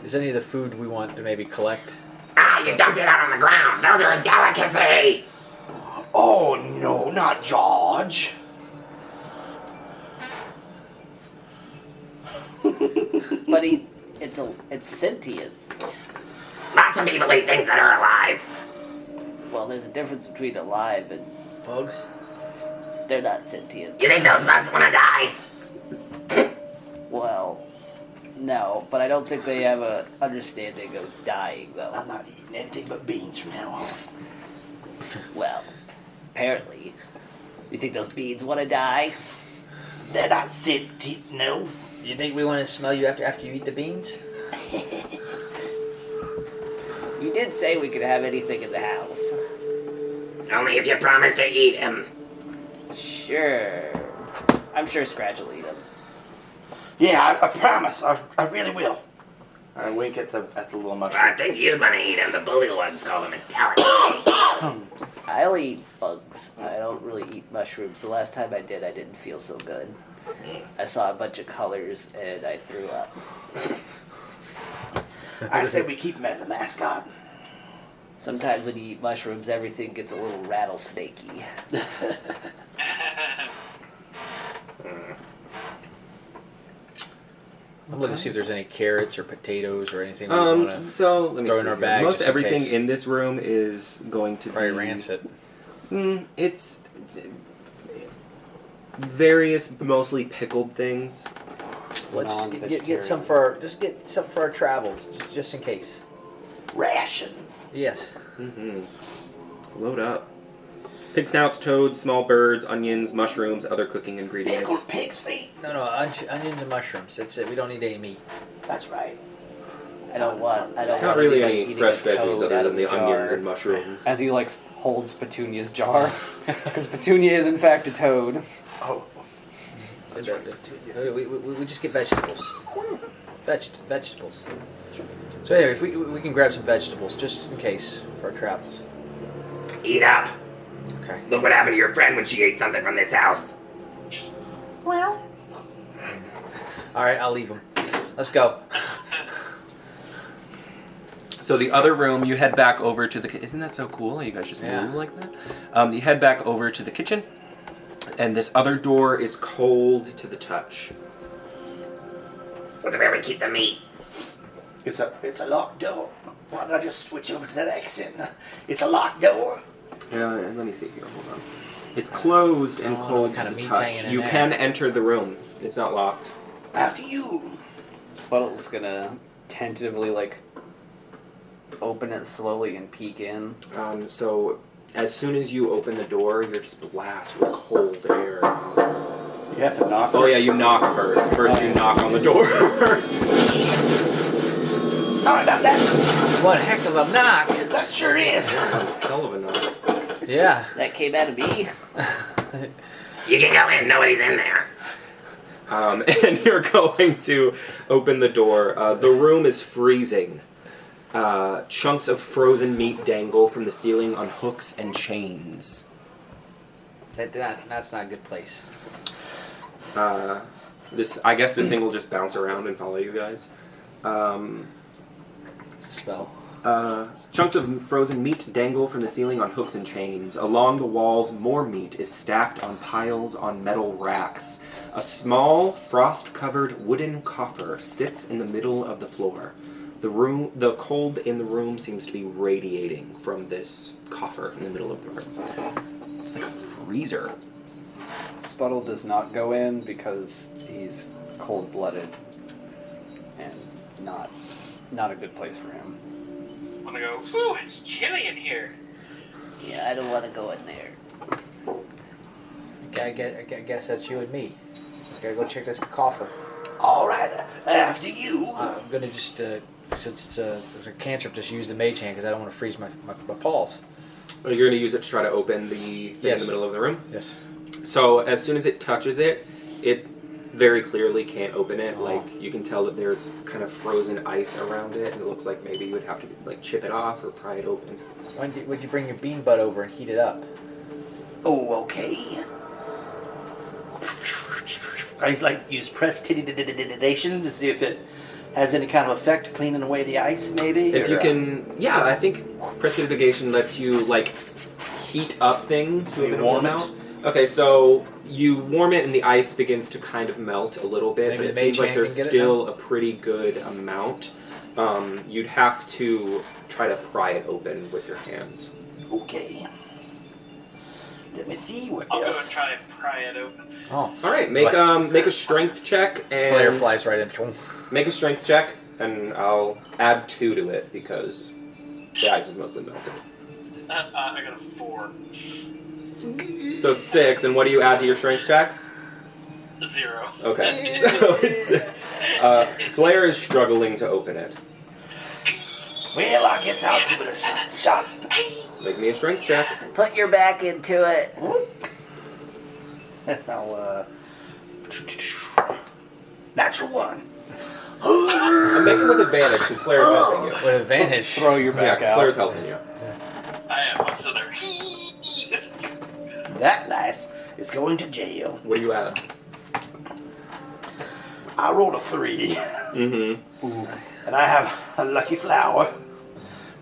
Is any of the food we want to maybe collect? Ah, you dumped it out on the ground. Those are a delicacy. Oh no, not George. But it's sentient. Lots of people eat things that are alive. Well, there's a difference between alive and Bugs? they're not sentient. You think those bugs want to die? Well, no, but I don't think they have a understanding of dying, though. I'm not eating anything but beans from now on. Well, apparently. You think those beans want to die? They're not sentinels. You think we want to smell you after you eat the beans? You did say we could have anything in the house. Only if you promise to eat him. Sure. I'm sure Scratch will eat them. Yeah, I promise. I really will. I wink at the little mushroom. I think you'd want to eat him. The bully ones call them intelligent. I'll eat bugs. I don't really eat mushrooms. The last time I did, I didn't feel so good. I saw a bunch of colors and I threw up. I say we keep him as a mascot. Sometimes when you eat mushrooms, everything gets a little rattlesnakey. I'm looking to see if there's any carrots or potatoes or anything we want to So let me throw see. in our here. bag. Most just in everything case. in this room is going to Probably be rancid. It's various, mostly pickled things. Let's get some for our travels, just in case. Rations. Yes. Load up. Pig snouts, toads, small birds, onions, mushrooms, other cooking ingredients. Pickled pig's feet. No, onions and mushrooms. That's it. We don't need any meat. That's right. I don't want Not really anybody any eating fresh a toad veggies out other of than the the onions jar. and mushrooms. As he holds Petunia's jar, because Petunia is in fact a toad. Oh. That's right. We just get vegetables. Vegetables. So anyway, if we can grab some vegetables just in case for our travels. Eat up. Okay. Look what happened to your friend when she ate something from this house. All right, I'll leave them. Let's go. So the other room, you head back over to the... Isn't that so cool? You guys just move like that? You head back over to the kitchen, and this other door is cold to the touch. What's where we keep the meat? It's a locked door. Why don't I just switch over to that accent? It's a locked door. Let me see here. Hold on. It's closed and cold to kind of the meat's touch. hanging in You there. can enter the room. It's not locked. After you. Spuddle's gonna tentatively open it slowly and peek in. So as soon as you open the door, you're just blasted with cold air. You have to knock. Oh yeah, you knock first. First you knock on the door. Sorry about that. What a heck of a knock! That sure is. Hell of a knock. Yeah. That came out of me. You can go in. Nobody's in there. And you're going to open the door. The room is freezing. Chunks of frozen meat dangle from the ceiling on hooks and chains. That's not a good place. I guess this thing will just bounce around and follow you guys. Spell. Chunks of frozen meat dangle from the ceiling on hooks and chains. Along the walls, more meat is stacked on piles on metal racks. A small, frost-covered wooden coffer sits in the middle of the floor. The cold in the room seems to be radiating from this coffer in the middle of the room. It's like a freezer. Spuddle does not go in because he's cold-blooded and not a good place for him. I'm gonna go, whew, it's chilly in here. Yeah, I don't want to go in there. I guess that's you and me. Gotta go check this coffer. All right. After you. I'm gonna just, since it's a cantrip, just use the mage hand because I don't want to freeze my paws. You're going to use it to try to open the thing in Yes. the middle of the room? Yes. So as soon as it touches it, it very clearly can't open it. Like, you can tell that there's kind of frozen ice around it, and it looks like maybe you would have to like chip it off or pry it open. Would you bring your bean butt over and heat it up? Oh, okay. I like use prestidigitation to see if it has any kind of effect cleaning away the ice, maybe. If you can, yeah, I think prestidigitation lets you like heat up things to a warm minimal it? amount. Okay, so you warm it and the ice begins to kind of melt a little bit, Maybe but it the seems mage like hand there's can get it still a pretty good amount. You'd have to try to pry it open with your hands. Okay. Let me see what I'll go else. and try and pry it open. Oh. All right, make a strength check and Flare flies right into. make a strength check, and I'll add 2 to it because the ice is mostly melted. I got a 4. So 6, and what do you add to your strength checks? 0. Okay, so it's Flair is struggling to open it. Well, I guess I'll give it a shot. Make me a strength check. Put your back into it. Now, natural 1. I'm making with advantage because Flair is helping you. With advantage. Throw your Yeah, back 'cause out. Flair's helping you. I am. I'm still there. That nice is going to jail. What do you add? I rolled a 3, Mm-hmm. and I have a lucky flower,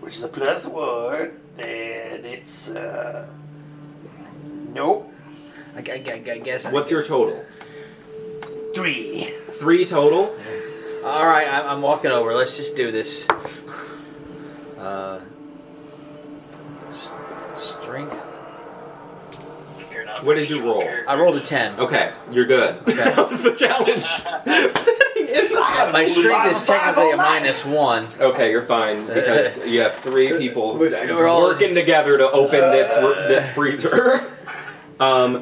which is a +1, and it's nope, I guess. What's your total? 3. 3 total. All right, I'm walking over. Let's just do this. Strength. You're not What did you roll? I rolled a 10. Okay, you're good. That was the challenge. Sitting in the My strength is technically a -1. Okay, you're fine because you have 3 people We're all- working together to open this freezer.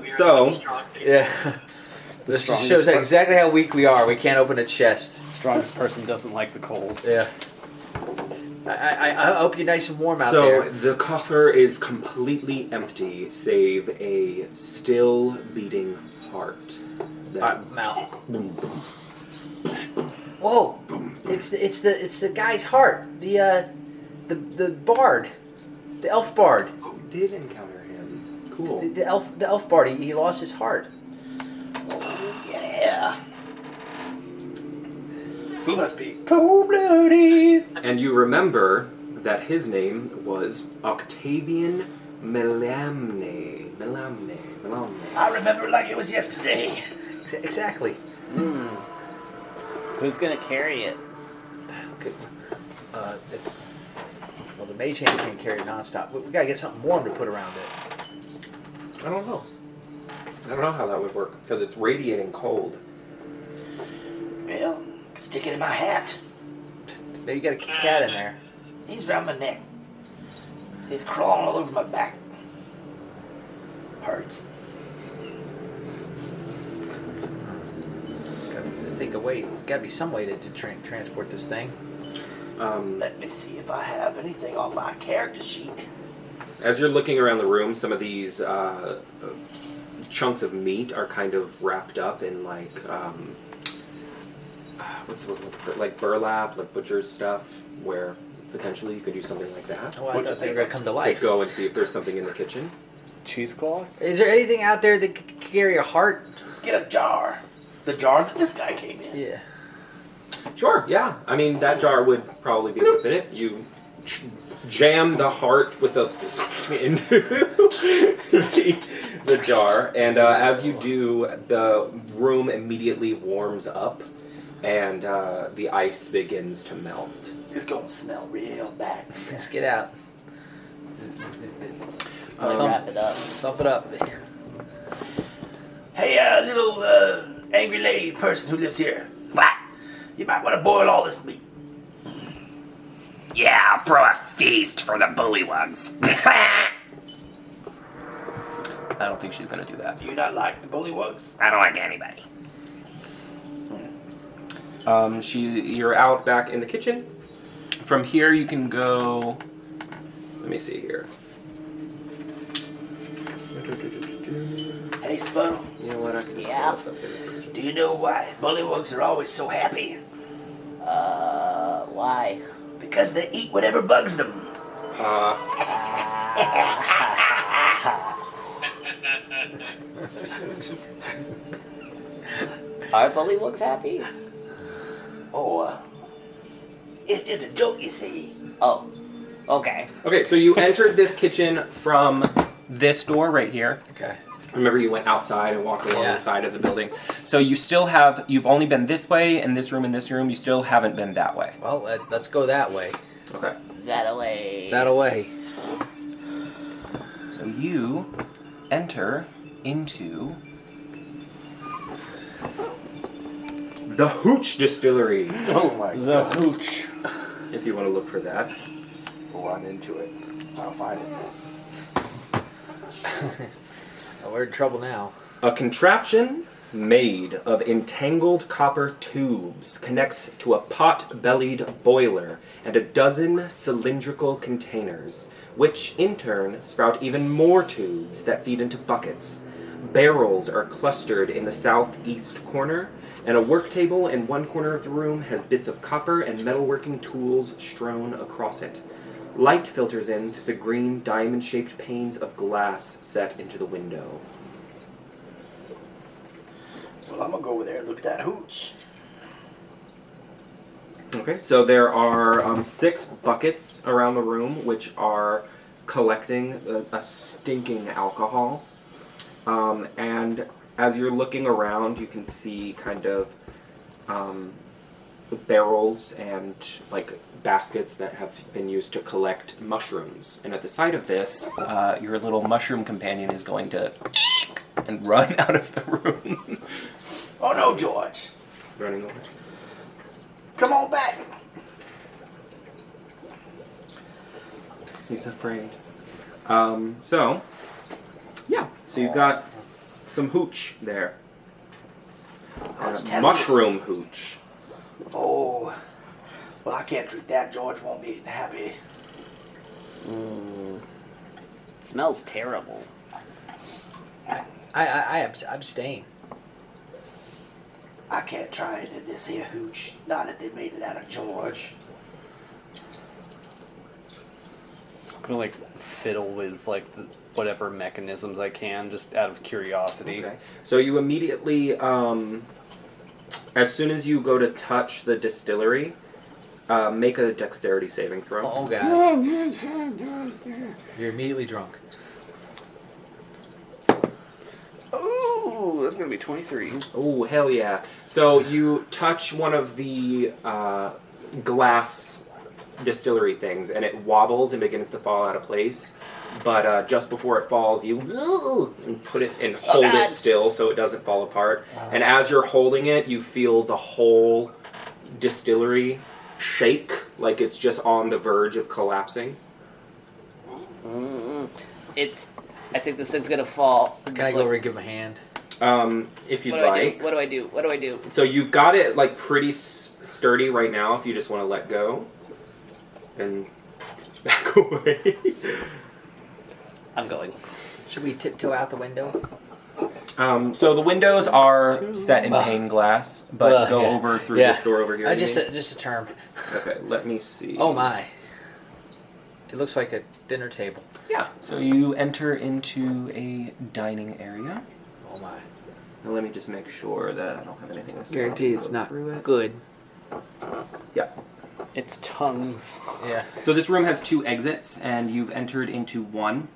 So Yeah. This just shows exactly how weak we are. We can't open a chest. Strongest person doesn't like the cold. Yeah. I hope you're nice and warm out So there. the coffer is completely empty, save a still beating heart. Mouth. Whoa! It's the guy's heart. The bard, the elf bard. So we did encounter him. Cool. The elf bard. He lost his heart. Yeah. He must be cold-blooded. And you remember that his name was Octavian Melamne. I remember it like it was yesterday. Exactly. Who's gonna carry it? Okay. Well, the mage hand can't carry it nonstop. We gotta get something warm to put around it. I don't know. I don't know how that would work because it's radiating cold. Well, stick it in my hat. Maybe you got a cat in there. He's around my neck. He's crawling all over my back. Hurts. Gotta think a way. Gotta be some way to transport this thing. Let me see if I have anything on my character sheet. As you're looking around the room, some of these chunks of meat are kind of wrapped up in like what's the word I'm looking for? Like burlap, like butcher's stuff, where potentially you could do something like that. Oh, I thought they were gonna come to life. Could go and see if there's something in the kitchen. Cheesecloth? Is there anything out there that could carry a heart? Let's get a jar. The jar that this guy came in. Yeah. Sure, yeah. I mean, that jar would probably be within it. You jam the heart with into the jar, and as you do, the room immediately warms up, and the ice begins to melt. It's gonna smell real bad. Let's get out. Wrap it up. Thump it up. Hey, little angry lady person who lives here. What? You might want to boil all this meat. Yeah, I'll throw a feast for the bullywugs. I don't think she's gonna do that. Do you not like the bullywugs? I don't like anybody. You're out back in the kitchen. From here, you can go. Let me see here. Hey, Spud. You know what? I can just Yeah. pull it up in the kitchen. Do Do you know why bullywugs are always so happy? Why? Because they eat whatever bugs them. Are bullywugs happy? Oh, it's just a joke, you see. Oh, okay. Okay, so you entered this kitchen from this door right here. Okay. Remember you went outside and walked along Yeah. the side of the building. So you still have, you've only been this way and this room and this room. You still haven't been that way. Well, let's go that way. Okay. That away. That away. So you enter into the Hooch Distillery, Oh my The god. hooch. if you want to look for that. Oh, I'm into it. I'll find it. Oh, we're in trouble now. A contraption made of entangled copper tubes connects to a pot-bellied boiler and a dozen cylindrical containers, which in turn sprout even more tubes that feed into buckets. Barrels are clustered in the southeast corner, and a work table in one corner of the room has bits of copper and metalworking tools strewn across it. Light filters in through the green diamond-shaped panes of glass set into the window. Well, I'm gonna go over there and look at that hooch. Okay, so there are 6 buckets around the room which are collecting a stinking alcohol. And as you're looking around, you can see kind of barrels and like baskets that have been used to collect mushrooms. And at the side of this, your little mushroom companion is going to and run out of the room. Oh no, George. Running away. Come on back. He's afraid. So you've got some hooch there. Just have Mushroom hooch. Oh. Well, I can't drink that. George won't be happy. It smells terrible. I abstain. I can't try it in this here hooch. Not if they made it out of George. I'm gonna like fiddle with like whatever mechanisms I can, just out of curiosity. Okay. So you immediately, as soon as you go to touch the distillery, make a dexterity saving throw. Oh god. You're immediately drunk. Oh, that's gonna be 23. Oh, hell yeah. So you touch one of the glass distillery things, and it wobbles and begins to fall out of place. But just before it falls, you and put it and hold it still so it doesn't fall apart. And as you're holding it, you feel the whole distillery shake, like it's just on the verge of collapsing. I think this thing's gonna fall. Can I go over and give him a hand? If you'd What do I like. do? What do I do? What do I do? So you've got it like pretty sturdy right now. If you just want to let go and back away. I'm going. Should we tiptoe out the window? So the windows are set in pane glass, but go yeah. over through Yeah. this door over here. you Just mean? a term. Okay, let me see. Oh my. It looks like a dinner table. Yeah. So you enter into a dining area. Oh my. Now let me just make sure that I don't have anything else. Guarantee it's not through it. good. Yeah. It's tongues. Yeah. So this room has 2 exits, and you've entered into one.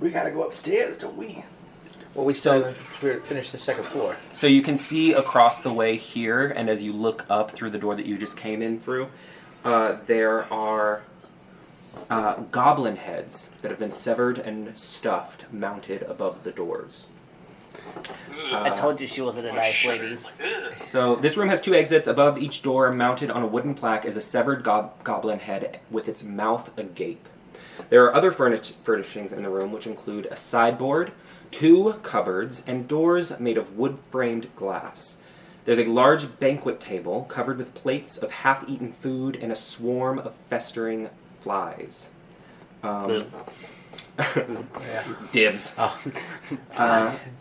We gotta go upstairs, don't we? Well, we still finished the second floor. So you can see across the way here, and as you look up through the door that you just came in through, there are goblin heads that have been severed and stuffed, mounted above the doors. I told you she wasn't a nice lady. So this room has 2 exits. Above each door, mounted on a wooden plaque, is a severed goblin head with its mouth agape. There are other furnishings in the room, which include a sideboard, 2 cupboards, and doors made of wood-framed glass. There's a large banquet table covered with plates of half-eaten food and a swarm of festering flies. Dibs. Oh.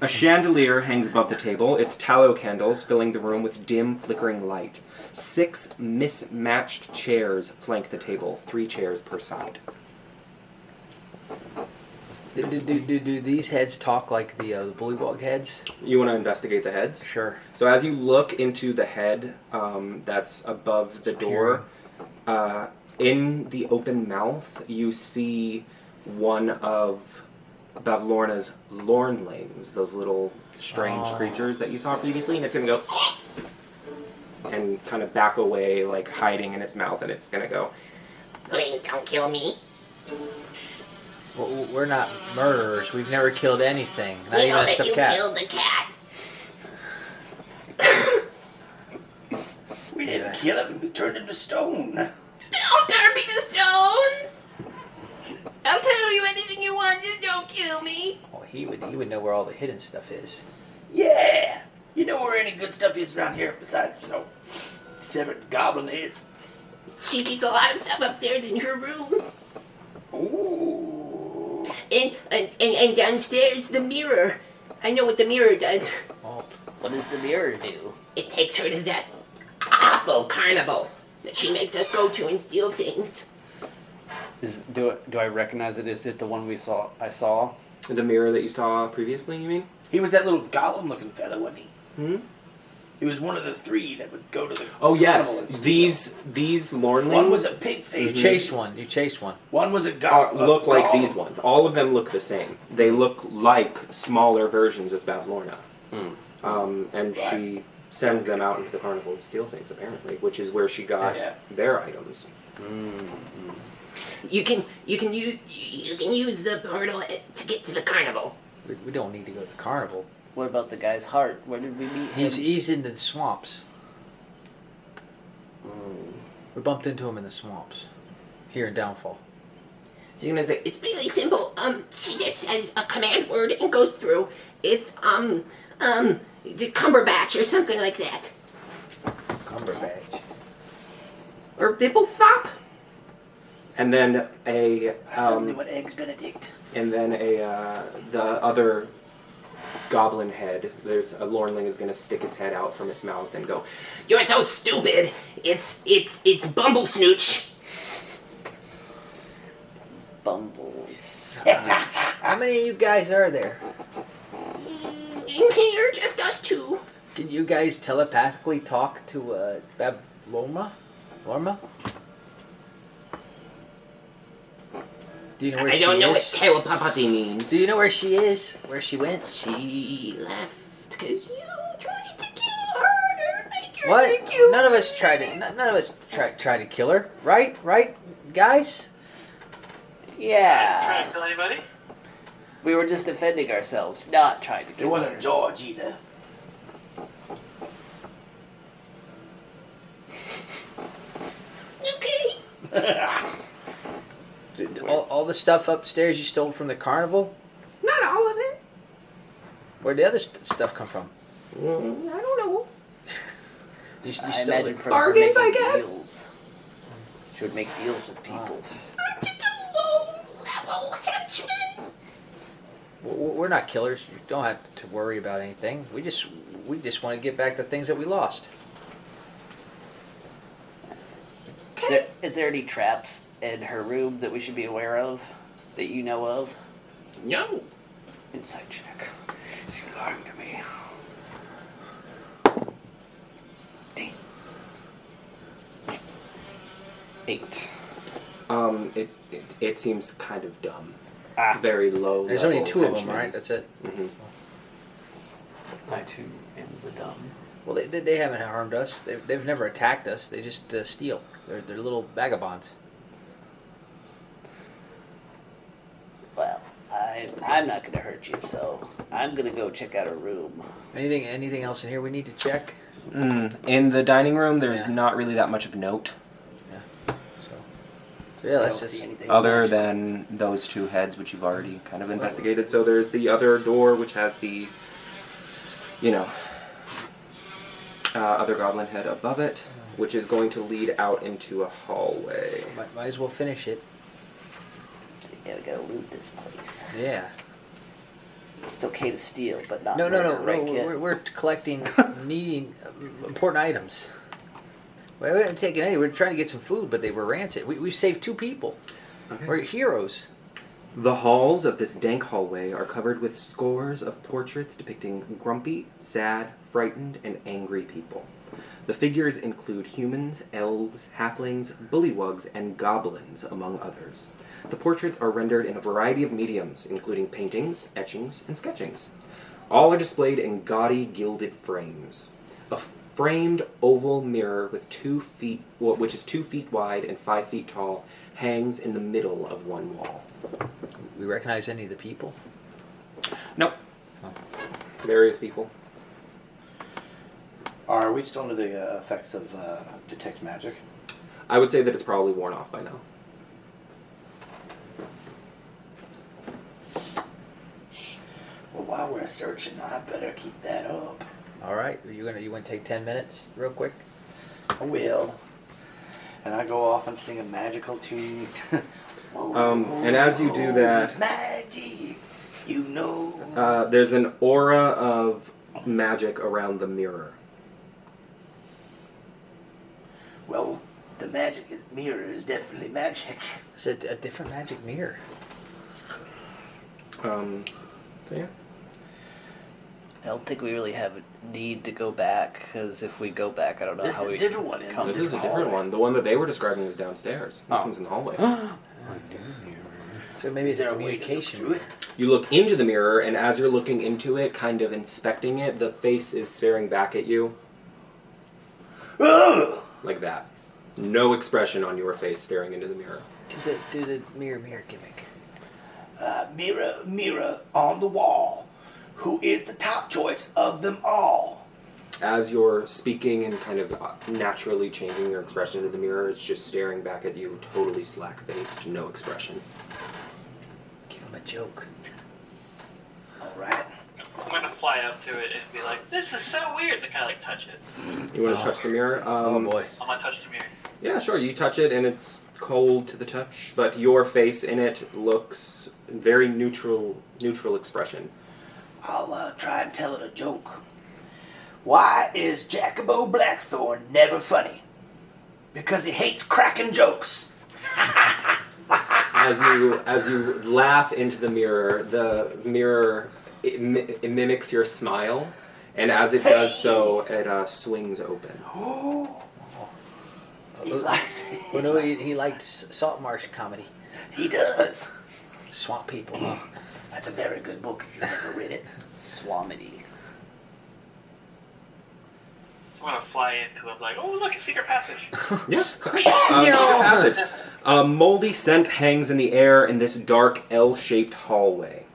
A chandelier hangs above the table, its tallow candles filling the room with dim, flickering light. 6 mismatched chairs flank the table, 3 chairs per side. Do these heads talk like the bullywug heads? You want to investigate the heads? Sure. So as you look into the head that's above the door, in the open mouth, you see one of Bavlorna's lornlings, those little strange creatures that you saw previously, and it's going to go and kind of back away, like hiding in its mouth, and it's going to go, Please don't kill me. Well, we're not murderers. We've never killed anything. Not We even know a that stuffed you cat. killed the cat. We didn't kill him. We turned him to stone. Don't turn me to stone. I'll tell you anything you want, just don't kill me. Oh, he would know where all the hidden stuff is. Yeah. You know where any good stuff is around here besides, 7 goblin heads? She keeps a lot of stuff upstairs in her room. Ooh. And downstairs, the mirror. I know what the mirror does. Oh, What does the mirror do? It takes her to that awful carnival that she makes us go to and steal things. Do I recognize it? Is it the one I saw? the mirror that you saw previously, you mean? He was that little golem-looking fella, wasn't he? Hmm? He was one of the 3 that would go to the Oh carnival yes, and steal. these lornlings One was a pig you face. chased one. You chased one. One was a golem. look like these ones. All of them look the same. They look like smaller versions of Bavlorna. And she sends them out into the carnival to steal things, apparently, which is where she got their items. You can use the portal to get to the carnival. We don't need to go to the carnival. What about the guy's heart? Where did we meet him? He's in the swamps. We bumped into him in the swamps. Here in Downfall. So you're gonna say, It's really simple. She just says a command word and goes through. It's the Cumberbatch or something like that, Cumberbatch. or Bibblefop. and then Something with eggs Benedict. the other goblin head. There's a lornling is gonna stick its head out from its mouth and go, You're so stupid. It's Bumblesnooch. Bumbles. How many of you guys are there? In here, just us 2. Can you guys telepathically talk to Bavlorna? Lorma? Do you know where I she don't know what is? telepathy means. Do you know where she is? Where she went? She left because you tried to kill her. I think you're What? gonna kill None of her. us tried to. None of us tried to kill her. Right? Right, guys? Yeah. Trying to kill anybody? We were just defending ourselves, not trying to It kill wasn't her. George either. Okay. All the stuff upstairs you stole from the carnival? Not all of it. Where'd the other stuff come from? I don't know. You I stole imagine it. from Bargains, her I making guess? Deals. She would make deals with people. I'm just a low-level henchman. We're not killers. You don't have to worry about anything. We just want to get back the things that we lost. Is there any traps in her room that we should be aware of? That you know of? No. Inside check. Is he lying to me? Dang. 8. It seems kind of dumb. Very low. There's only level 2 of them, henchman. right? That's it. Mm-hmm. My 2 ends are dumb. Well, they haven't harmed us. They've never attacked us. They just steal. They're little vagabonds. Well, I'm not gonna hurt you, so I'm gonna go check out her room. Anything else in here we need to check? In the dining room, there's Yeah. not really that much of note, So yeah, I let's don't just. see anything. other much. than those 2 heads, which you've already kind of investigated. So there's the other door, which has the, other goblin head above it, which is going to lead out into a hallway. Might as well finish it. Yeah, we gotta loot this place. Yeah. It's okay to steal, but not No. murder, right, kid? We're collecting needing important items. We haven't taken any. We're trying to get some food, but they were rancid. We saved 2 people. Okay. We're heroes. The halls of this dank hallway are covered with scores of portraits depicting grumpy, sad, frightened, and angry people. The figures include humans, elves, halflings, bullywugs, and goblins, among others. The portraits are rendered in a variety of mediums, including paintings, etchings, and sketchings. All are displayed in gaudy, gilded frames. A framed oval mirror with 2 feet, which is 2 feet wide and 5 feet tall, hangs in the middle of one wall. We recognize any of the people? Nope. Various people. Are we still under the effects of detect magic? I would say that it's probably worn off by now. Well, while we're searching, I better keep that up. All right. You want to take 10 minutes real quick? I will. And I go off and sing a magical tune. And as you do that, Magic, you know. there's an aura of magic around the mirror. Well, the mirror is definitely magic. It's a different magic mirror. Yeah. I don't think we really have a need to go back, because if we go back, I don't know This how is we a different one. come This to is a different one. The one that they were describing was downstairs. This one's in the hallway. So maybe Is it's there a a way to look communication. through it? You look into the mirror, and as you're looking into it, kind of inspecting it, the face is staring back at you. Ugh! Like that. No expression on your face staring into the mirror. Do the mirror gimmick. Mirror, mirror on the wall, who is the top choice of them all? As you're speaking and kind of naturally changing your expression to the mirror, it's just staring back at you, totally slack-faced, no expression. Give him a joke. All right. I'm gonna fly up to it and be like, "This is so weird." To kind of like touch it. You want to touch the mirror? Oh boy. I'm gonna touch the mirror. Yeah, sure. You touch it, and it's cold to the touch, but your face in it looks very neutral expression. I'll try and tell it a joke. Why is Jacobo Blackthorn never funny? Because he hates cracking jokes. As you laugh into the mirror it mimics your smile, and as it does so, it swings open. He likes it. Well, no, he liked Salt Marsh comedy. He does. Swamp people, huh? That's a very good book if you've never read it. Swamity. So I'm gonna fly in because I'm like, "Oh, look, a secret passage." Yeah. Secret passage. A moldy scent hangs in the air in this dark L-shaped hallway.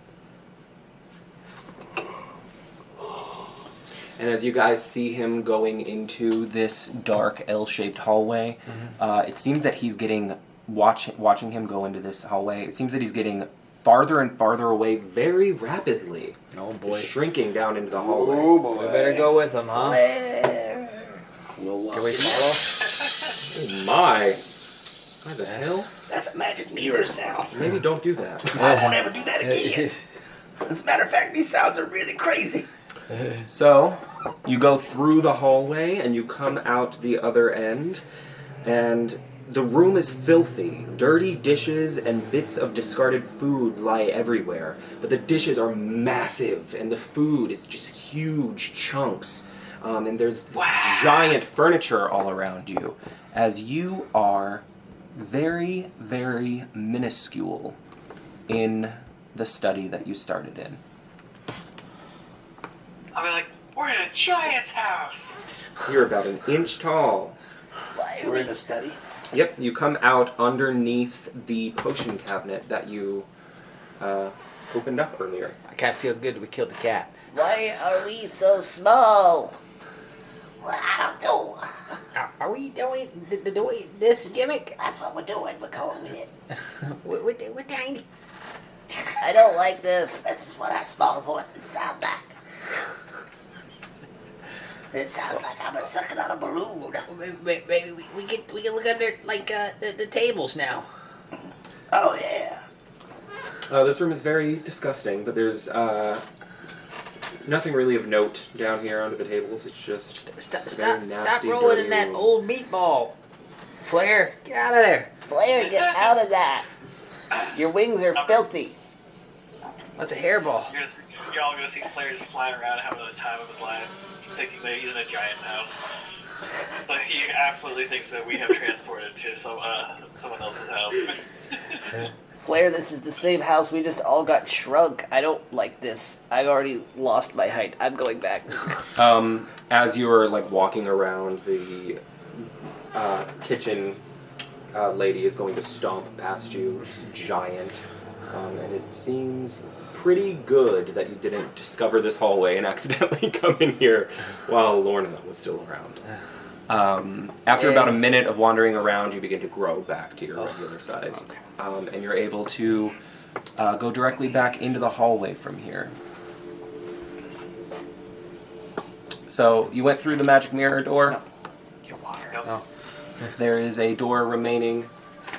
And as you guys see him going into this dark L-shaped hallway, it seems that he's getting, watching him go into this hallway, it seems that he's getting farther and farther away very rapidly. Oh boy. Shrinking down into the hallway. Oh boy. We better go with him, huh? We'll Can we follow? Oh my. What the hell? That's a magic mirror sound. Maybe don't do that. I won't ever do that again. As a matter of fact, these sounds are really crazy. So, you go through the hallway and you come out the other end, and the room is filthy. Dirty dishes and bits of discarded food lie everywhere, but the dishes are massive and the food is just huge chunks. And there's this giant furniture all around you, as you are very, very minuscule in the study that you started in. I'll be like, "We're in a giant's house." You're about an inch tall. We're in a study. Yep, you come out underneath the potion cabinet that you opened up earlier. I can't feel good. We killed the cat. Why are we so small? Well, I don't know. Are we doing this gimmick? That's what we're doing. We're going with it. We're tiny. I don't like this. This is what our small voices sound like. It sounds like I'm sucking on a balloon. Maybe we can look under like the tables now. Oh yeah. This room is very disgusting, but there's nothing really of note down here under the tables. It's just Stop nasty, rolling dirty in that room. old meatball. Flair, get out of there. Flair, get out of that. Your wings are filthy. That's a hairball. You're all gonna see Flair just flying around having the time of his life, thinking that he's in a giant's house. But he absolutely thinks that we have transported to someone else's house. Flair, this is the same house we just all got shrunk. I don't like this. I've already lost my height. I'm going back. As you're like walking around, the kitchen lady is going to stomp past you. It's giant, and it seems pretty good that you didn't discover this hallway and accidentally come in here while Lorna was still around. After about a minute of wandering around, you begin to grow back to your regular size, and you're able to go directly back into the hallway from here. So you went through the magic mirror door. No. Your water. Oh. There is a door remaining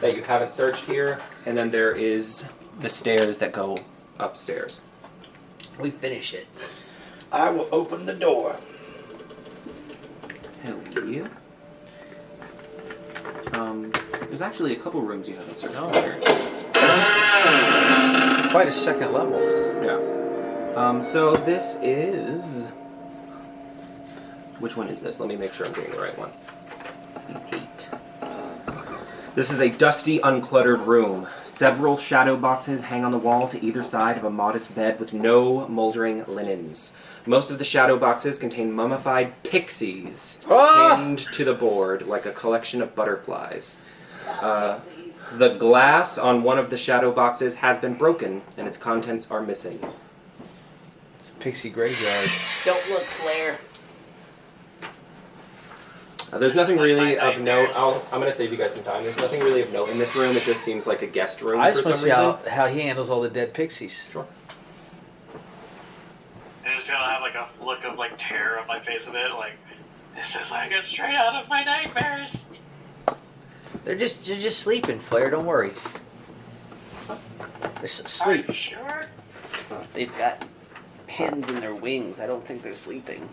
that you haven't searched here, and then there is the stairs that go upstairs. We finish it. I will open the door. Hell yeah. There's actually a couple rooms you haven't searched here. Quite a second level. Yeah. So this is... Which one is this? Let me make sure I'm doing the right one. 8. This is a dusty, uncluttered room. Several shadow boxes hang on the wall to either side of a modest bed with no moldering linens. Most of the shadow boxes contain mummified pixies pinned to the board like a collection of butterflies. The glass on one of the shadow boxes has been broken and its contents are missing. It's a pixie graveyard. Don't look, Flair. There's nothing really of note. I'm going to save you guys some time. There's nothing really of note in this room. It just seems like a guest room I for just want some to see reason. how he handles all the dead pixies. Sure. And it's gonna have like a look of like terror on my face with it, like this is like it's straight out of my nightmares. They're just sleeping, Flair. Don't worry. They're asleep. Are you sure? They've got pins in their wings. I don't think they're sleeping.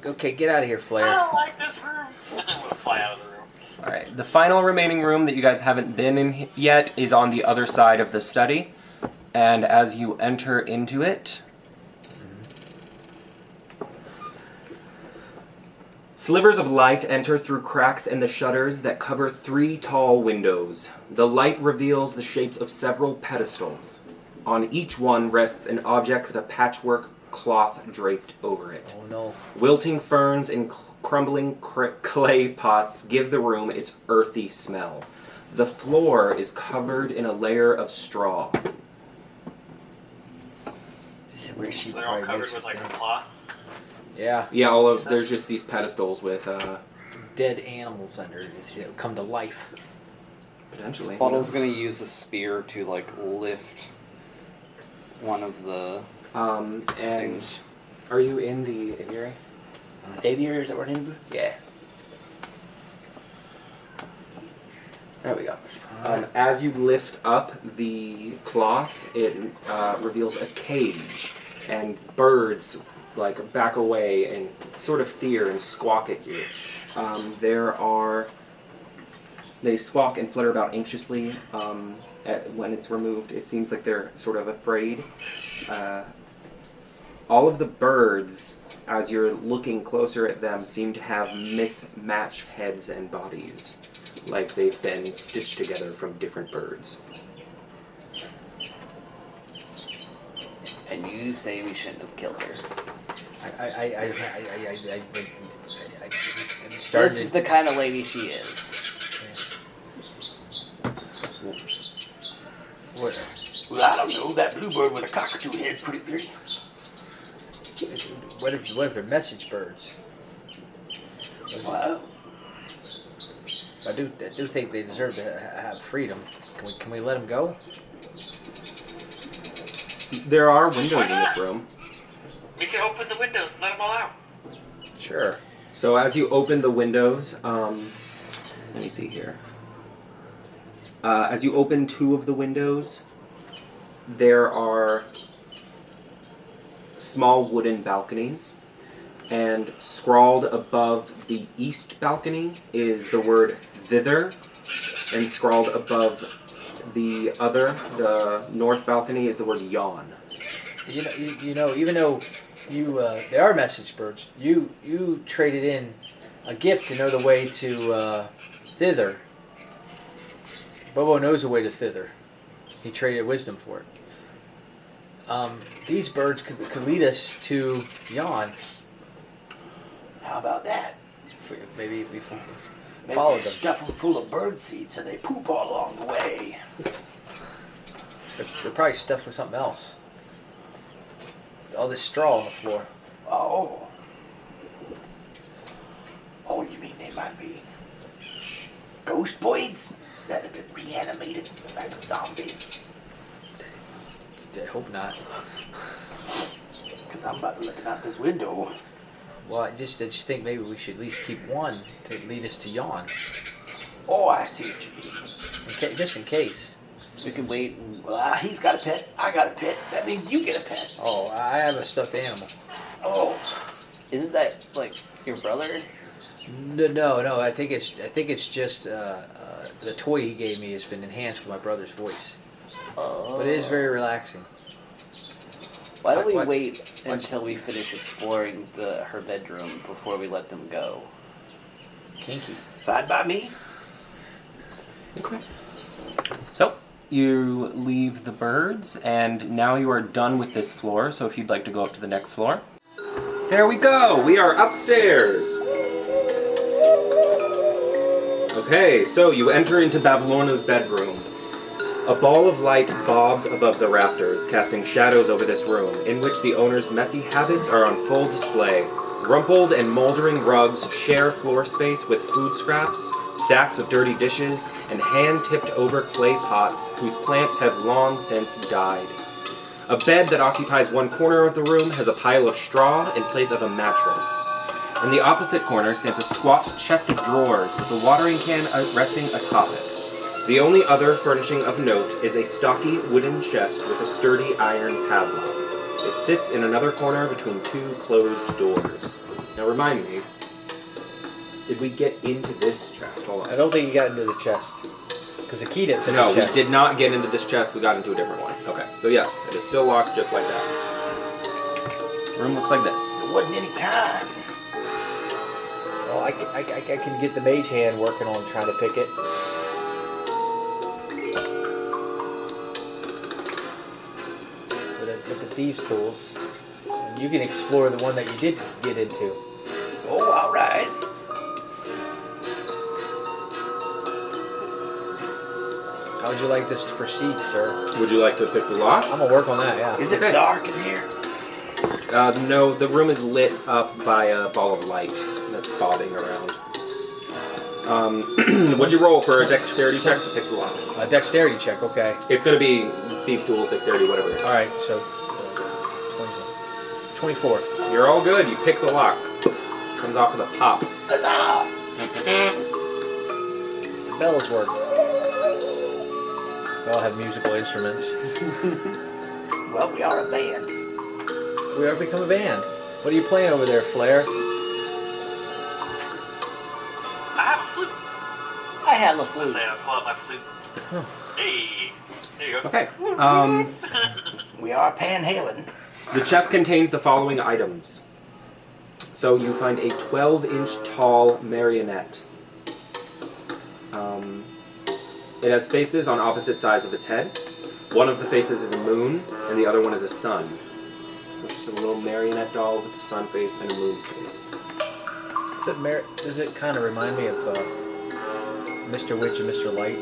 Okay, get out of here, I Flair. don't like this room. We'll fly out of the room. Alright, the final remaining room that you guys haven't been in yet is on the other side of the study. And as you enter into it, slivers of light enter through cracks in the shutters that cover 3 tall windows. The light reveals the shapes of several pedestals. On each one rests an object with a patchwork cloth draped over it. Oh no. Wilting ferns and crumbling clay pots give the room its earthy smell. The floor is covered in a layer of straw. This is where she They're all probably covered makes with like a it. cloth. Yeah, Yeah, there's just these pedestals with dead animals under come to life. potentially. Spuddle's gonna use a spear to like lift one of the And are you in the aviary? Aviary, is that what name? Yeah. There we go. As you lift up the cloth, it reveals a cage, and birds like back away and sort of fear and squawk at you. They squawk and flutter about anxiously when it's removed. It seems like they're sort of afraid. All of the birds, as you're looking closer at them, seem to have mismatched heads and bodies, like they've been stitched together from different birds. And you say we shouldn't have killed her. I'm starting This is to... the kind of lady she is. What? Well, I don't know. That bluebird with a cockatoo head, pretty pretty. What if they're message birds? Wow. I do think they deserve to have freedom. Can we let them go? There are windows in this room. We can open the windows and let them all out. Sure. So as you open the windows, let me see here. As you open 2 of the windows, there are small wooden balconies, and scrawled above the east balcony is the word thither, and scrawled above the north balcony is the word yawn. You know, even though they are message birds, you traded in a gift to know the way to thither. Bobo knows the way to thither. He traded wisdom for it. These birds could lead us to yawn. How about that? Maybe we Maybe follow we them. stuff them full of bird seeds and they poop all along the way. They're probably stuffed with something else. All this straw on the floor. Oh. Oh, you mean they might be ghost boys that have been reanimated like zombies? I hope not. Because I'm about to let them out this window. Well, I just think maybe we should at least keep one to lead us to yawn. Oh, I see what you mean. Just in case. We can wait and... Well, he's got a pet. I got a pet. That means you get a pet. Oh, I have a stuffed animal. Oh. Isn't that, like, your brother? No. I think it's just the toy he gave me has been enhanced with my brother's voice. Oh. But it is very relaxing. Why don't we What- wait until we finish exploring her bedroom before we let them go? Kinky. Fine by me. Okay. So, you leave the birds, and now you are done with this floor, so if you'd like to go up to the next floor. There we go! We are upstairs! Okay, so you enter into Bavlorna's bedroom. A ball of light bobs above the rafters, casting shadows over this room, in which the owner's messy habits are on full display. Rumpled and moldering rugs share floor space with food scraps, stacks of dirty dishes, and hand-tipped over clay pots whose plants have long since died. A bed that occupies one corner of the room has a pile of straw in place of a mattress. In the opposite corner stands a squat chest of drawers with a watering can resting atop it. The only other furnishing of note is a stocky wooden chest with a sturdy iron padlock. It sits in another corner between 2 closed doors. Now remind me, did we get into this chest? Hold I on. don't think you got into the chest. Because the key didn't fit No, in the chest. we did not get into this chest, we got into a different one. Okay, so yes, it is still locked just like that. Room looks like this. There wasn't any time. Well, I can get the mage hand working on trying to pick it. With the thieves' tools. And you can explore the one that you did get into. Oh, all right. How would you like this to proceed, sir? Would you like to pick the lock? I'm gonna work on that, yeah. Is it Okay. dark in here? No, the room is lit up by a ball of light that's bobbing around. What'd you roll for a dexterity check to pick the lock? A dexterity check, okay. It's gonna be thieves' tools, dexterity, whatever it is. Alright, so 24. You're all good. You pick the lock. Comes off with a pop. Huzzah! The bells work. We all have musical instruments. Well, we are a band. We have become a band. What are you playing over there, Flair? I have a flute. I have a Let's flute. say I pull out my flute. Hey, there you go. Okay. We are panhandling. The chest contains the following items. So you find a 12-inch tall marionette. It has faces on opposite sides of its head. One of the faces is a moon, and the other one is a sun. So just a little marionette doll with a sun face and a moon face. Does it kind of remind me of Mr. Witch and Mr. Light?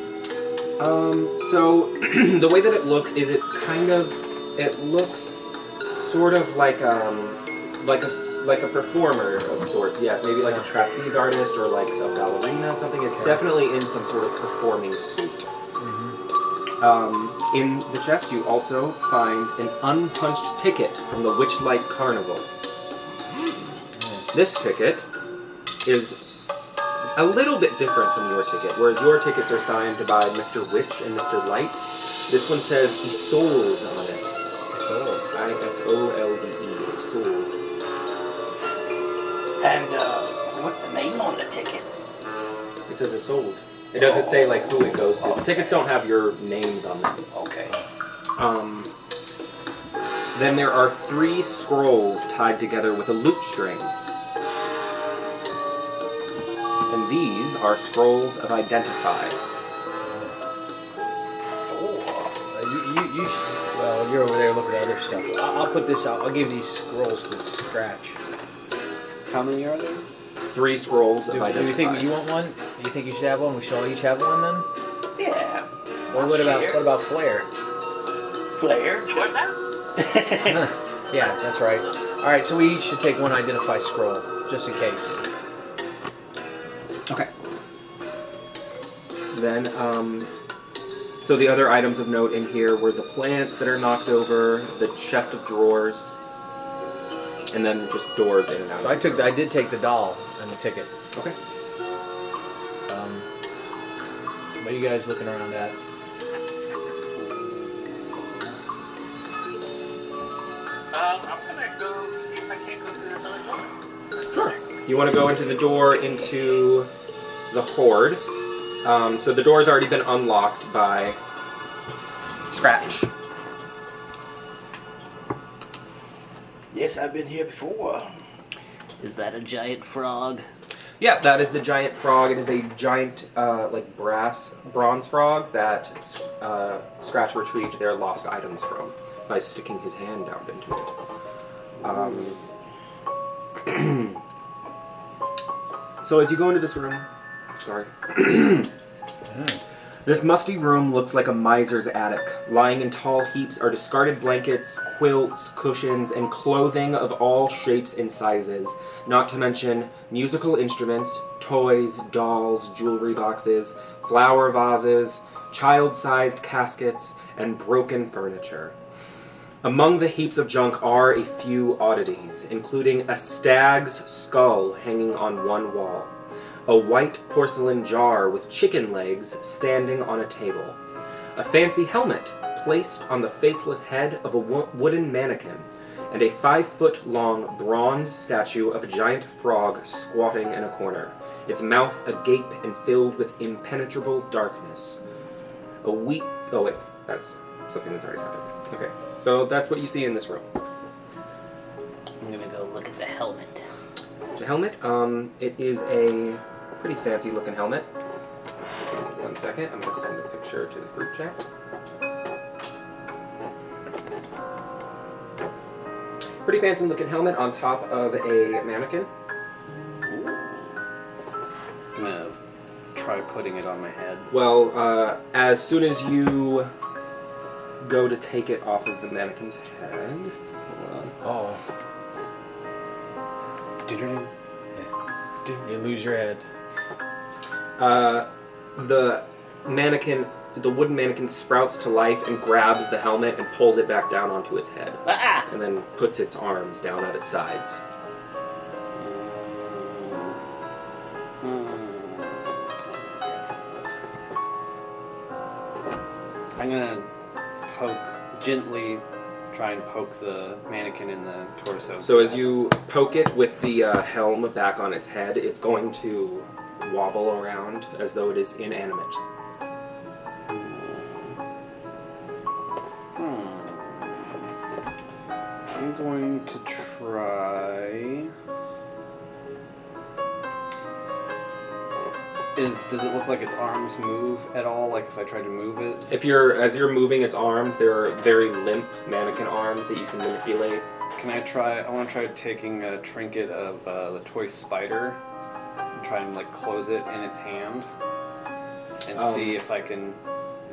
So the way that it looks is it looks sort of like a performer of sorts. Yes, maybe like a trapeze artist or like a ballerina, something. It's definitely in some sort of performing suit. In the chest, you also find an unpunched ticket from the Witchlight Carnival. This ticket is a little bit different from your ticket. Whereas your tickets are signed by Mr. Witch and Mr. Light, this one says Isolde on it. Isolde. Isolde. And what's the name on the ticket? It says Isolde. It doesn't say like who it goes to. The tickets don't have your names on them. Okay. Then there are 3 scrolls tied together with a loop string. And these are scrolls of Identify. Well, you're over there looking at other stuff. I'll put this out. I'll give these scrolls to Scratch. How many are there? 3 scrolls of Identify. Do you think you want one? Do you think you should have one? We should all each have one then? Yeah. Well, what about Flare? Flare? You want that? Yeah, that's right. All right, so we each should take one Identify scroll, just in case. Okay. Then, so the other items of note in here were the plants that are knocked over, the chest of drawers, and then just doors in and out. So I did take the doll and the ticket. Okay. What are you guys looking around at? I'm gonna go see if I can't go through this other door. Sure. You want to go into the door into the Horde. So the door's already been unlocked by Scratch. Yes, I've been here before. Is that a giant frog? Yeah, that is the giant frog. It is a giant, like bronze frog that Scratch retrieved their lost items from by sticking his hand down into it. So as you go into this room, sorry. This musty room looks like a miser's attic. Lying in tall heaps are discarded blankets, quilts, cushions, and clothing of all shapes and sizes, not to mention musical instruments, toys, dolls, jewelry boxes, flower vases, child-sized caskets, and broken furniture. Among the heaps of junk are a few oddities, including a stag's skull hanging on one wall, a white porcelain jar with chicken legs standing on a table, a fancy helmet placed on the faceless head of a wooden mannequin, and a 5-foot-long bronze statue of a giant frog squatting in a corner, its mouth agape and filled with impenetrable darkness. Oh wait, that's something that's already happened. Okay, so that's what you see in this room. I'm gonna go look at the helmet. The helmet, it is a pretty fancy looking helmet. Give me 1 second, I'm going to send a picture to the group chat. Pretty fancy looking helmet on top of a mannequin. I'm gonna try putting it on my head. Well, as soon as you go to take it off of the mannequin's head, hold on. Oh. You lose your head. The wooden mannequin sprouts to life and grabs the helmet and pulls it back down onto its head. Ah! And then puts its arms down at its sides. I'm gonna gently try and poke the mannequin in the torso. So as you poke it with the helm back on its head, it's going to wobble around as though it is inanimate. I'm going to try... Does it look like its arms move at all? Like if I try to move it? As you're moving its arms, there are very limp mannequin arms that you can manipulate. Can I try? I want to try taking a trinket of the toy spider and try and like close it in its hand and see if I can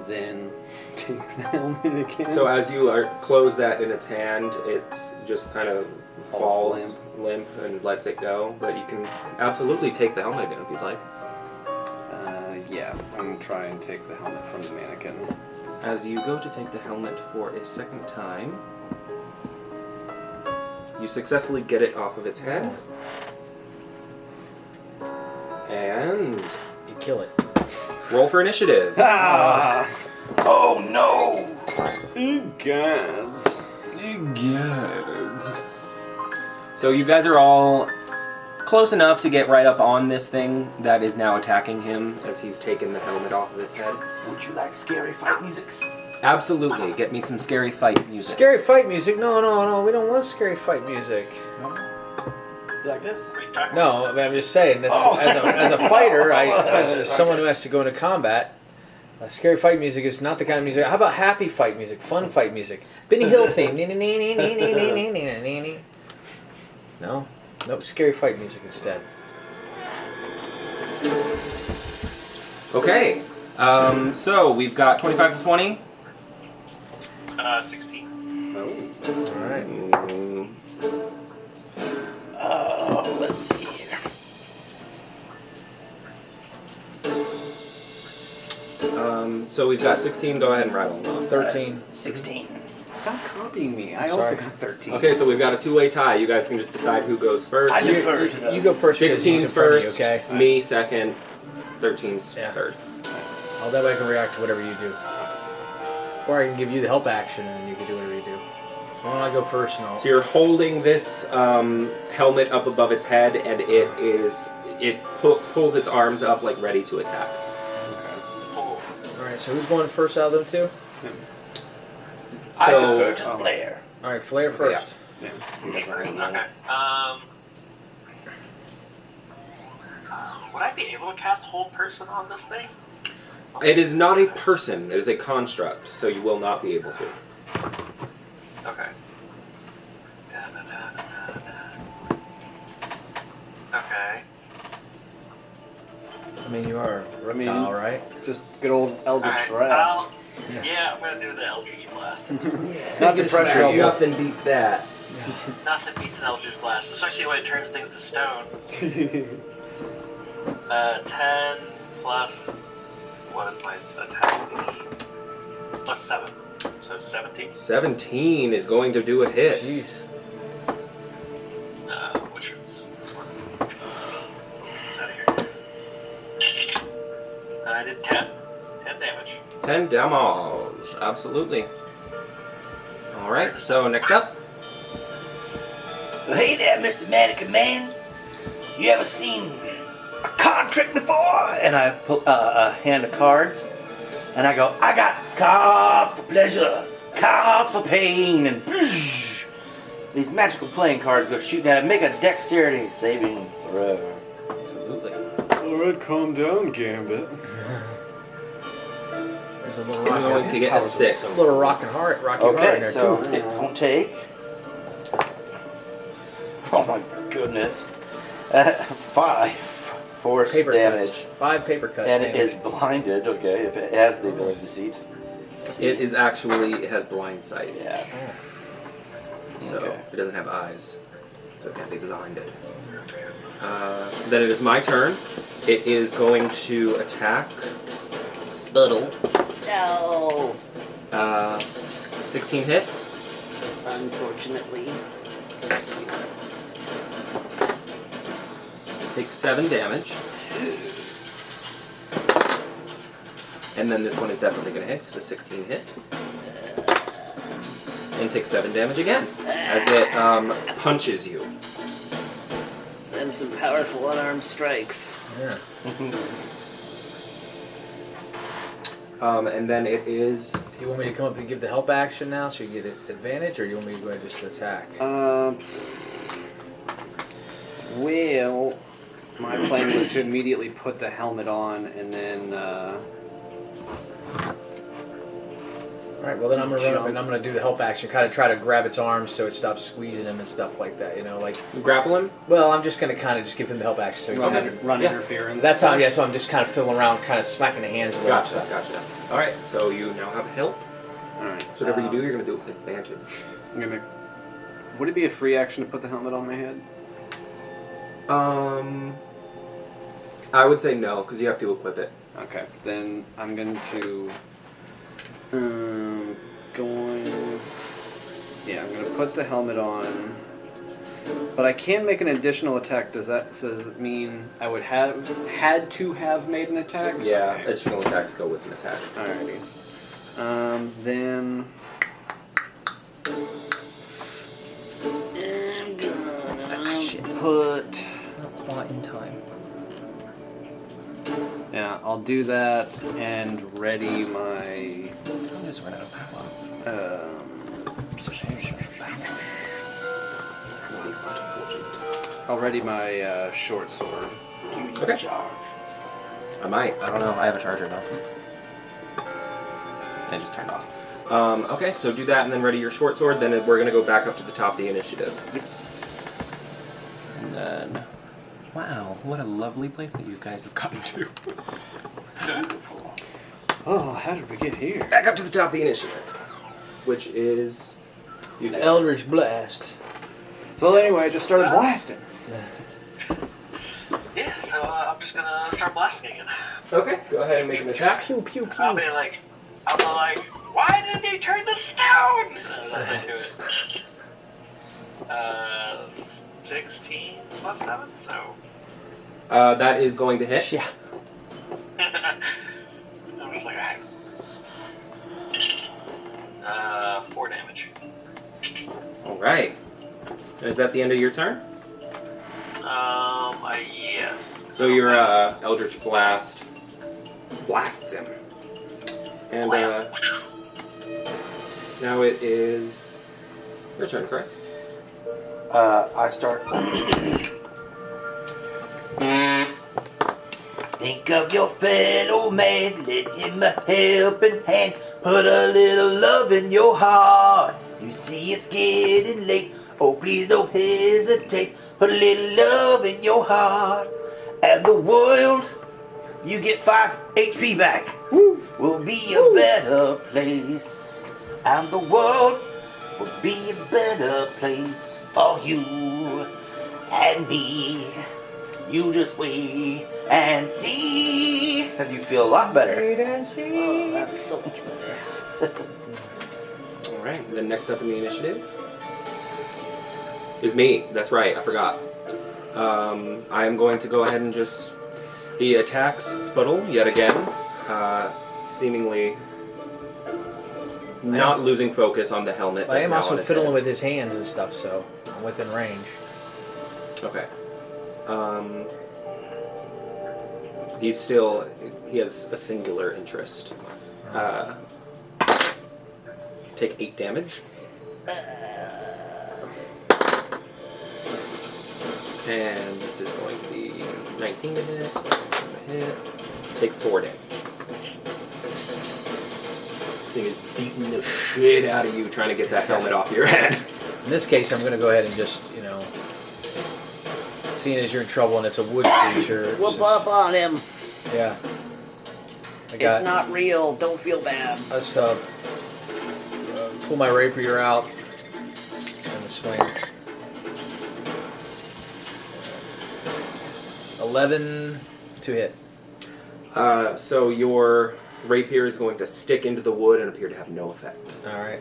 then take the helmet again. So as you close that in its hand, it's just kind of falls limp and lets it go. But you can absolutely take the helmet again if you'd like. Yeah, I'm going to try and take the helmet from the mannequin. As you go to take the helmet for a second time, you successfully get it off of its head. And You kill it. roll for initiative. Ah! Oh no! You guys. So you guys are all close enough to get right up on this thing that is now attacking him as he's taken the helmet off of its head. Would you like scary fight musics? Absolutely. Get me some scary fight music. Scary fight music? No. We don't want scary fight music. No? You like this? What are you talking No, I mean, I'm just saying. That's, as a fighter, as someone who has to go into combat, scary fight music is not the kind of music. How about happy fight music, fun fight music, Benny Hill theme? No, nope. Scary fight music instead. Okay. So we've got 25 to 20. 16. All right. Oh, let's see here. So we've got 16. Go ahead and rattle them off. 13. 16. Stop copying me. I Sorry. also got 13. Okay, so we've got a two-way tie. You guys can just decide who goes first. I defer to the... You go first. 'cause he's 16's in front of you, first, okay. me second, 13's Yeah. third. All that way I can react to whatever you do, or I can give you the help action and you can do whatever you do. So why don't I go first and I'll. So you're holding this helmet up above its head, and it pulls its arms up like ready to attack. Oh, All right. So who's going first out of them two? I So defer to the flare. All right, Flair first. okay. Would I be able to cast Hold Person on this thing? it is not a person; it is a construct. So you will not be able to. Okay. Okay. I mean, you are a reptile, right? Just good old Eldritch Alright, Blast. yeah, I'm gonna do the Eldritch Blast. It's not the Get some pressure trouble. you. Nothing beats that. Nothing beats an Eldritch Blast, especially when it turns things to stone. 10 plus... What is my attack? Plus 7. So 17. 17 is going to do a hit. Jeez. Which one's this one? It's out of here. And I did 10. 10 damage. 10 damage. Absolutely. All right. So next up. Hey there, Mr. Mannequin Man. You ever seen a card trick before? And I pull a hand of cards, and I go, I got cards for pleasure, cards for pain, and poosh, these magical playing cards go shooting at it. Make a dexterity saving throw. Absolutely. Alright, calm down, Gambit. There's a little He's rock. going to get a 6. A little rocking heart, rocky heart in Okay, there so too. it won't take. Oh my goodness. 5 force Paper damage. cuts. 5 paper cuts. And it is blinded, okay, if it has the ability to see. It has blind sight. Yeah. So Okay. it doesn't have eyes. So it can't be blinded. Then it is my turn. It is going to attack Sputtle. No. 16 hit. Unfortunately. Let's see. Takes 7 damage. And then this one is definitely going to hit because it's a 16 hit. And takes 7 damage again as it punches you. Them some powerful unarmed strikes. Yeah. And then it is... Do you want me to come up and give the help action now so you get advantage, or do you want me to go ahead and just attack? Well, my plan was to immediately put the helmet on and then. Alright, well then I'm gonna run up and I'm gonna do the help action, kind of try to grab its arms so it stops squeezing him and stuff like that, you know, like. Grapple him? Well, I'm just gonna kind of just give him the help action so he can. Run Yeah. interference. That's how, yeah. So I'm just kind of fiddling around, kind of smacking the hands away. and Gotcha. stuff. Alright, so you now have help. Alright. So whatever you do, you're going to do it with advantage. I'm gonna. Would it be a free action to put the helmet on my head? I would say no, because you have to equip it. Okay, then I'm going to. I'm gonna put the helmet on. But I can make an additional attack. Does it mean I would had to have made an attack? Yeah, Okay. additional attacks go with an attack. Alrighty. Then I'm gonna put. Bought in time. Yeah, I'll do that and ready my. I just ran out of power. I'll ready my short sword. Okay. I might. I don't know. I have a charger though. I just turned off. Okay, so do that and then ready your short sword. Then we're going to go back up to the top of the initiative. And then, wow, what a lovely place that you guys have gotten to. Beautiful. Oh, how did we get here? Back up to the top of the initiative, which is you. The Eldritch Blast. So anyway, I just started blasting. Yeah, so I'm just gonna start blasting again. Okay, go ahead and make an attack. Pew, pew, pew. I'll be like, why didn't he turn the stone? That's into it. 16 plus 7, so. That is going to hit. Yeah. I'm just like, alright. 4 damage. All right. Is that the end of your turn? Yes. So your Eldritch Blast blasts him. And now it is your turn, correct? I start. Think of your fellow man, let him a helping hand. Put a little love in your heart. You see it's getting late. Oh, please don't hesitate. Put a little love in your heart. And the world, you get 5 HP back. Will be a better place. And the world will be a better place for you and me. You just wait and see. And you feel a lot better. Wait and see. Oh, that's so much better. All right. Then next up in the initiative is me. That's right. I forgot. I am going to go ahead and just. He attacks Sputtle yet again, seemingly not losing focus on the helmet. But I that's am now also on his fiddling head. with his hands and stuff, so I'm within range. Okay. He has a singular interest. Take 8 damage. And this is going to be 19 to hit, so that's going to hit. Take 4 damage. This thing is beating the shit out of you trying to get that helmet off your head. In this case, I'm going to go ahead and just, seeing as you're in trouble and it's a wood creature. it's Whoop just- up on him. Yeah. It's not real. Don't feel bad. Let's pull my rapier out and swing. 11 to hit. So your rapier is going to stick into the wood and appear to have no effect. All right.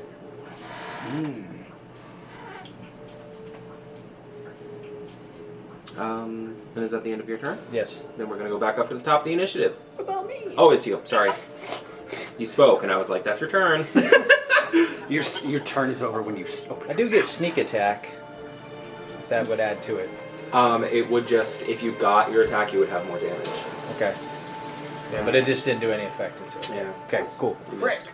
And is that the end of your turn? Yes. Then we're going to go back up to the top of the initiative. What about me? Oh, it's you. Sorry. You spoke, and I was like, that's your turn. Your turn is over when you spoke. I do get sneak attack, if that would add to it. It would just, if you got your attack, you would have more damage. Okay. Yeah, but it just didn't do any effect. Yeah. Okay, cool. You missed.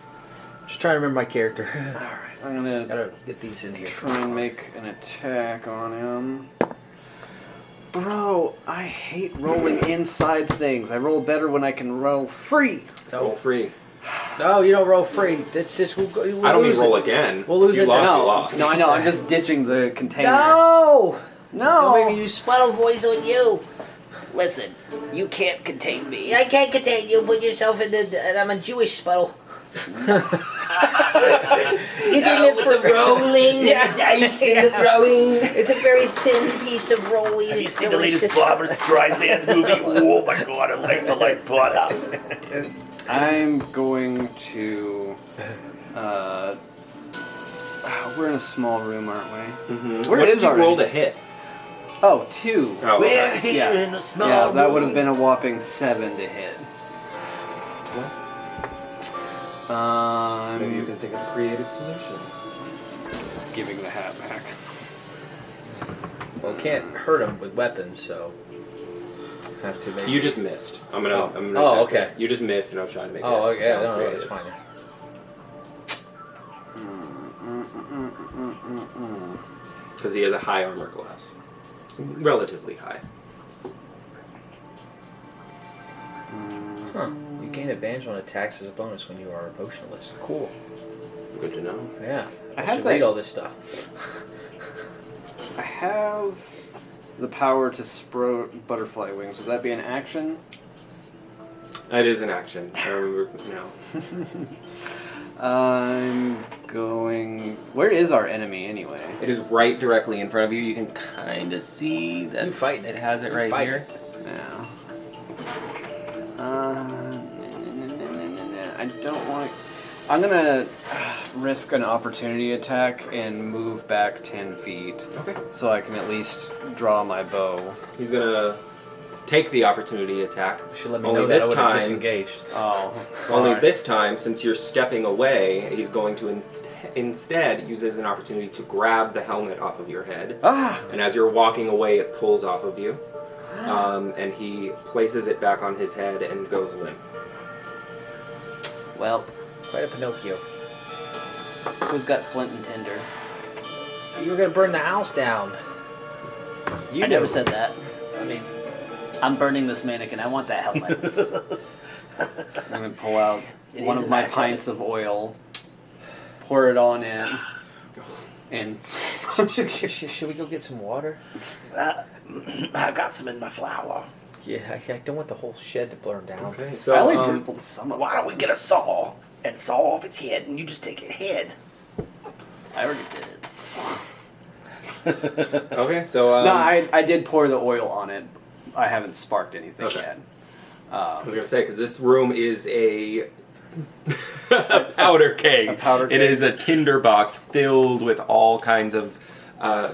Just trying to remember my character. Alright, I'm gonna Gotta get these in here. try and make an attack on him. Bro, I hate rolling inside things. I roll better when I can roll free. Roll free. No, you don't roll free. That's just we'll I don't mean lose roll it. again. We'll lose if you it. lost, No, you lost. no, I know. I'm just ditching the container. No! No. Don't make me use Sputtle voice on you. Listen, you can't contain me. I can't contain you. Put yourself in the... And I'm a Jewish Sputtle. You can live for rolling, Yeah. the dice, and the throwing. It's a very thin piece of rolling. Have you It's seen the latest delicious. Barbara Streisand movie? Oh my god, it likes like butter. I'm going to. we're in a small room, aren't we? Mm-hmm. Where What is did you our roll enemy? to hit? Oh, 2. Oh, We're okay. here Yeah. in a small Yeah, that would room. have been a whopping 7 to hit. Maybe you can think of a creative solution. Giving the hat back. Well, can't hurt him with weapons, so have to make. You just missed. I'm gonna. Oh, okay. You just missed, and I was trying to make it. Oh, okay. sound No, creative. it's fine. Because he has a high armor class. Relatively high. Huh. You gain advantage on attacks as a bonus when you are emotionless. Cool. Good to know. Yeah. I I have should that- read all this stuff. I have the power to sprout butterfly wings. Would that be an action? It is an action. I remember. No. I'm going... Where is our enemy, anyway? It is right directly in front of you. You can kind of see that You fighting it has it right fighting. here. Yeah. I don't want to... I'm going to risk an opportunity attack and move back 10 feet. Okay. So I can at least draw my bow. He's gonna take the opportunity attack. You should let me Only know that this I would have time- disengaged. Oh. Only alright. this time, since you're stepping away, he's going to instead use it as an opportunity to grab the helmet off of your head. Ah! And as you're walking away, it pulls off of you. And he places it back on his head and goes limp. Well, Quite a Pinocchio. who's got flint and tinder? You were gonna burn the house down. You I never do. said that. I mean, I'm burning this mannequin. I want that helmet. I'm going to pull out It one is of a my nice pints of oil, pour it on it, and... Should we go get some water? I got some in my flour. Yeah, I don't want the whole shed to burn down. Okay, so I only dribbled some of it. Why don't we get a saw and saw off its head and you just take its head? I already did it. okay, so No, I did pour the oil on it. I haven't sparked anything Okay. yet. I was gonna say because this room is a powder keg. A powder It keg. is a tinder box filled with all kinds of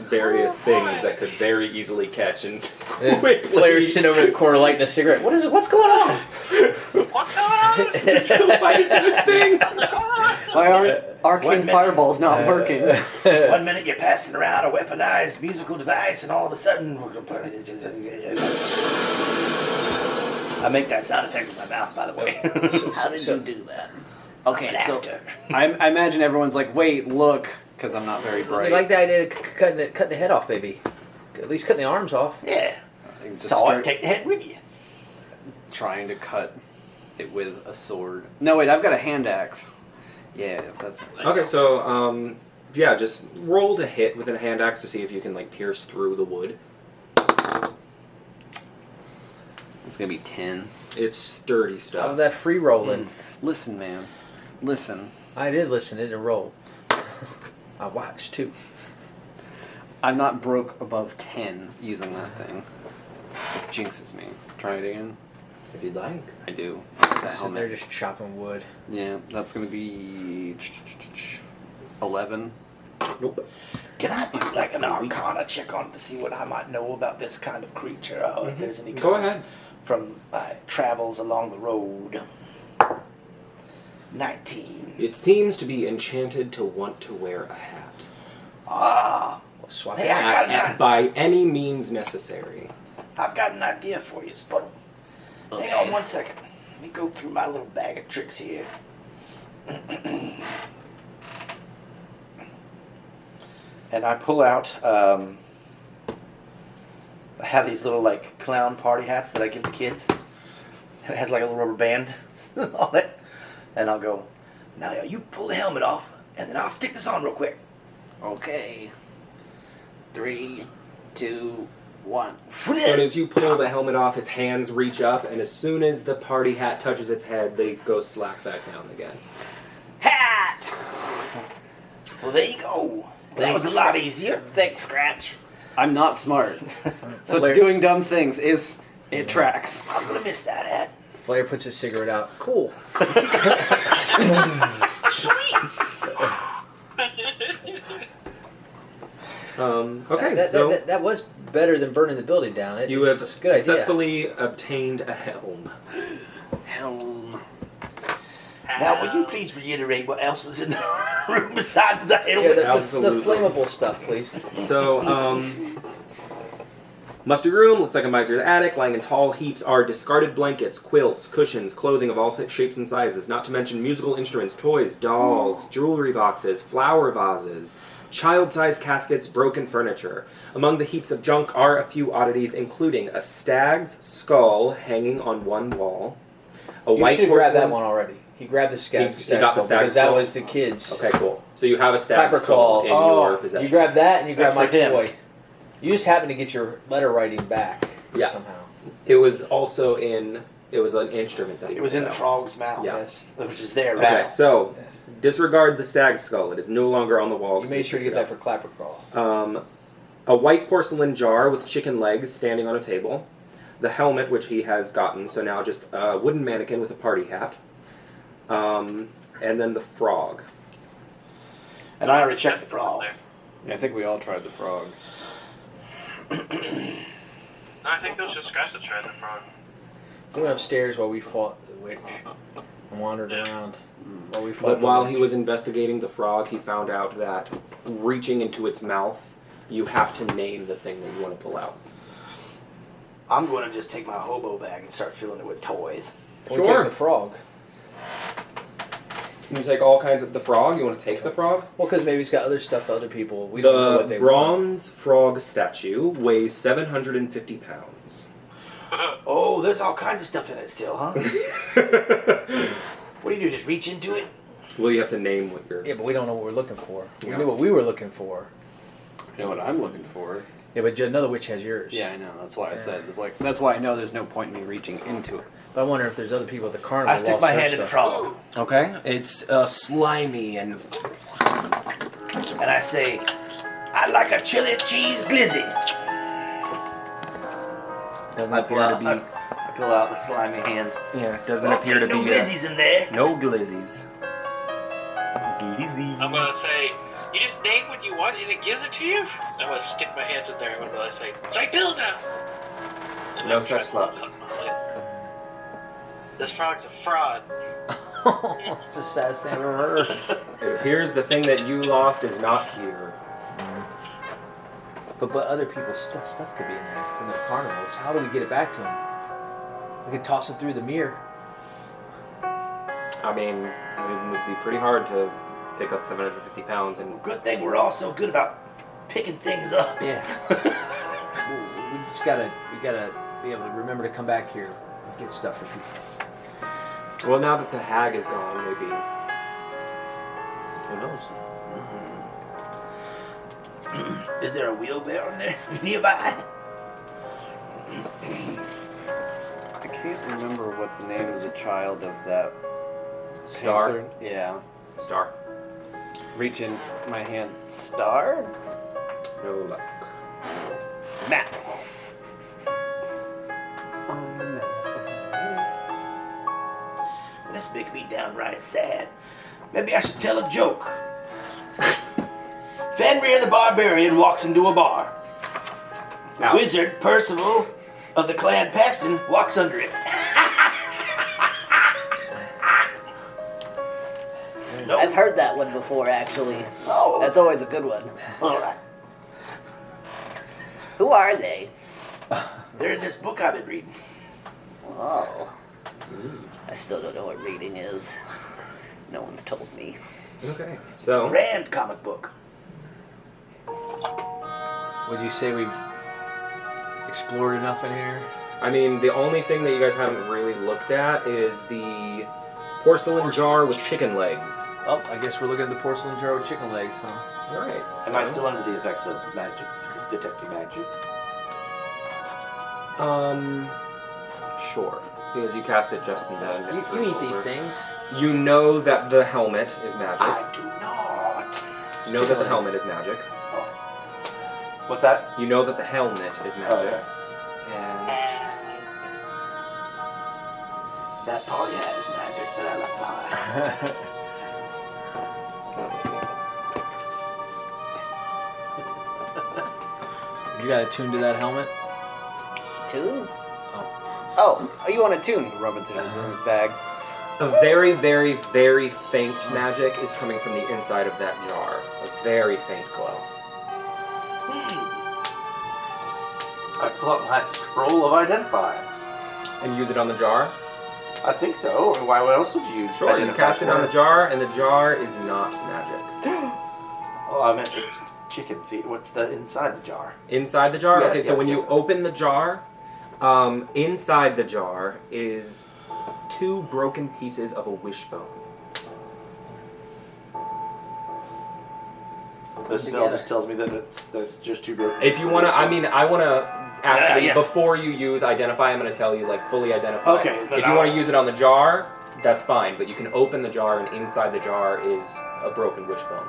various things that could very easily catch and quickly. Flair's sitting over the corner lighting a cigarette. What is it? What's going on? What's going on? We're still fighting for this thing. My arcane One minute. fireball's not working. 1 minute you're passing around a weaponized musical device, and all of a sudden we're gonna put it. I make that sound effect with my mouth, by the way. How did you do that? Okay, An so actor. I imagine everyone's like, wait, look, because I'm not very I bright. like the idea of cutting the head off, maybe. At least cutting the arms off. Yeah. Just Saw start it, take the head with you. trying to cut it with a sword. No, wait, I've got a hand axe. Yeah, that's... Okay, so yeah, just roll to hit with a hand axe to see if you can like pierce through the wood. It's gonna be 10. It's sturdy Out of stuff. that free rolling. Listen, man. Listen. I did listen, it didn't roll. I watched too. I'm not broke above 10 using that thing. It jinxes me. Try it again. If you'd like. I do. That Sitting there helmet. just chopping wood. Yeah, that's gonna be 11. Nope. Can I do like an arcana check on it to see what I might know about this kind of creature? Or if there's any Go kind of- ahead. From my travels along the road. 19. It seems to be enchanted to want to wear a hat. Ah, We'll swap Hey, it. I got an By any means necessary. I've got an idea for you, Spud. Hang on 1 second. Let me go through my little bag of tricks here. And I pull out, I have these little like clown party hats that I give the kids. It has like a little rubber band on it. And I'll go, now you pull the helmet off, and then I'll stick this on real quick. okay. 3, 2, 1. As soon as you pull the helmet off, its hands reach up, and as soon as the party hat touches its head, they go slack back down again. Hat! Well, there you go. That was a lot easier. Thanks, Scratch. I'm not smart. So Flair- doing dumb things it tracks. I'm gonna miss that hat. Flair puts his cigarette out. Cool. Okay, that was better than burning the building down. You have it's a good idea. successfully obtained a helm. Helm. Now, would you please reiterate what else was in the room besides the helmet? Yeah, the Absolutely. flammable stuff, please. So, musty room, looks like a miser's attic. Lying in tall heaps are discarded blankets, quilts, cushions, clothing of all shapes and sizes, not to mention musical instruments, toys, dolls, jewelry boxes, flower vases, child-sized caskets, broken furniture. Among the heaps of junk are a few oddities, including a stag's skull hanging on one wall, a You white should have grabbed that porcelain- one already. He grabbed the stag. He got the stag because that skull? was the kids. Okay, cool. So you have a stag Clapper skull claws. in your possession. You grabbed that and you grabbed my That's for him. toy. You just happened to get your letter writing back Yeah. somehow. It was also in. It was an instrument that he It was in the pulled out. frog's mouth. Yeah. Yes. Which is there Okay, now. so Yes. disregard the stag skull. It is no longer on the wall. You 'cause made he sure to picked get it that for Clapper Crawl. up. A white porcelain jar with chicken legs standing on a table. The helmet, which he has gotten, so now just a wooden mannequin with a party hat. And then the frog. And I already checked the frog. Yeah, I think we all tried the frog. No, I think those just guys that tried the frog. He went upstairs while we fought the witch and wandered Yeah. around while we fought But the while witch. he was investigating the frog, he found out that reaching into its mouth, you have to name the thing that you want to pull out. I'm going to just take my hobo bag and start filling it with toys. We Sure. take the frog. Can you take all kinds of the frog? You want to take the frog? Well, because maybe he's got other stuff for other people. We don't know The what they want. bronze frog statue weighs 750 pounds. Oh, there's all kinds of stuff in it still, huh? What do you do, just reach into it? Well, you have to name what you're... Yeah, but we don't know what we're looking for. We Yeah. knew what we were looking for. You know what I'm looking for? Yeah, but another witch has yours. Yeah, I know. That's why I said. It's like that's why I know there's no point in me reaching into it. But I wonder if there's other people at the carnival. I stick my hand in the frog Okay, it's slimy and... and I say, I'd like a chili cheese glizzy. Doesn't I appear to be... I pull out the slimy hand. Yeah, doesn't Oh, appear to there's be... no glizzies in there. No glizzies. I'm gonna say, you just name what you want and it gives it to you? I'm gonna stick my hands in there and I'm gonna say, Bill now! And No I'm trying such to pull luck. something out of it. This frog's a fraud. It's the saddest thing I've ever heard. It appears the thing that you lost is not here. But other people's stuff could be in there from the carnivals. How do we get it back to them? We could toss it through the mirror. I mean, it would be pretty hard to pick up 750 pounds and... Good thing we're all so good about picking things up. Yeah. we just gotta be able to remember to come back here and get stuff for people. Well, now that the hag is gone, maybe... Who knows? Is there a wheelbarrow in there nearby? I can't remember what the name of the child of that Star? panther- Yeah. Star. Reach in my hand. Star? No luck. Map. This makes me downright sad. Maybe I should tell a joke. Fenrir the Barbarian walks into a bar. The Ouch. wizard Percival of the clan Paxton walks under it. No. I've heard that one before, actually. Oh. That's always a good one. All right. Who are they? There's this book I've been reading. Oh. I still don't know what reading is. No one's told me. Okay, so... Grand comic book. Would you say we've explored enough in here? I mean, the only thing that you guys haven't really looked at is the porcelain jar with chicken legs. Oh, I guess we're looking at the porcelain jar with chicken legs, huh? Alright. Am I still under the effects of magic? Detecting magic? Sure. Because you cast it just in the next You room eat these over. things. You know that the helmet is magic. I do not. You know that the helmet is magic. What's that? You know that the helmet is magic. Okay. And That party hat is magic that I left behind. let me see. You got attuned to that helmet? Tune? Oh, you want a tune? He rubs it in his bag. A very, very, very faint magic is coming from the inside of that jar. A very faint glow. I pull up my scroll of identify. And use it on the jar? I think so. I mean, why? What else would you use? Sure, you cast it on the jar, and the jar is not magic. Oh, I meant the chicken feet. What's the inside the jar? Inside the jar? Yeah, Okay, so yes, when you yes. open the jar, inside the jar is 2 broken pieces of a wishbone. The spell just tells me that that's just 2 broken. If you want to, I want to actually, yes. before you use identify, I'm going to tell you, like, fully identify. Okay. If you want to use it on the jar, that's fine, but you can open the jar, and inside the jar is a broken wishbone.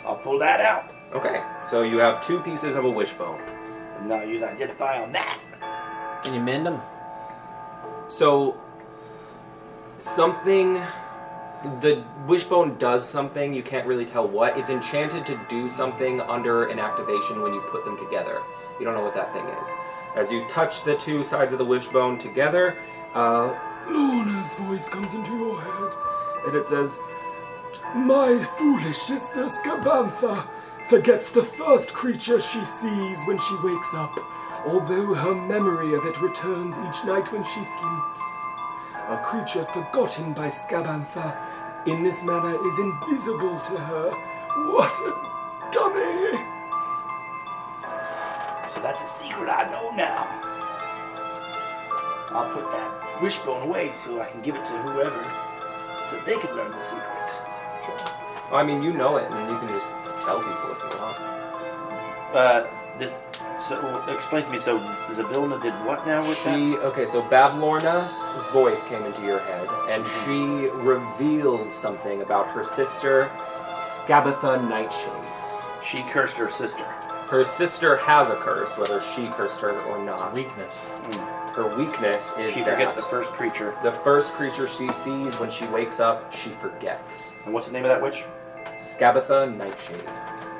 I'll pull that out. Okay, so you have 2 pieces of a wishbone. And now use identify on that. Can you mend them? So, the wishbone does something, you can't really tell what. It's enchanted to do something under an activation when you put them together. You don't know what that thing is. As you touch the 2 sides of the wishbone together, Lorna's voice comes into your head, and it says, "My foolish sister Scabantha forgets the first creature she sees when she wakes up, although her memory of it returns each night when she sleeps. A creature forgotten by Scabantha in this manner is invisible to her. What a dummy!" So that's a secret I know now. I'll put that wishbone away so I can give it to whoever, so they can learn the secret. I mean, you know it, and you can just tell people if you want. So explain to me. So Zabilna did what now with that? Okay, so Bavlorna's voice came into your head, and she revealed something about her sister, Scabatha Nightshade. She cursed her sister. Her sister has a curse, whether she cursed her or not. Weakness. Her weakness is She that forgets the first creature. the first creature she sees when she wakes up, she forgets. And what's the name of that witch? Scabatha Nightshade.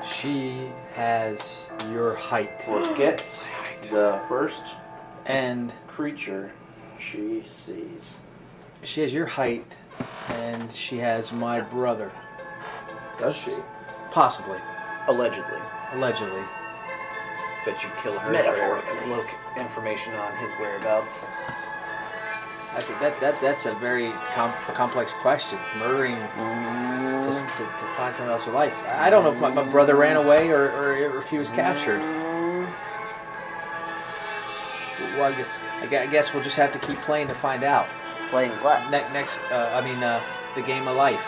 She has your height. Forgets the first And creature she sees. she has your height, and she has my brother. Does she? Possibly. Allegedly. Allegedly. Bet you kill her Metaphorically. for look information on his whereabouts. That's a very complex question. Murdering just to find someone else's life. I don't know if my brother ran away or if he was captured. Well, I guess we'll just have to keep playing to find out. Playing what? The game of life.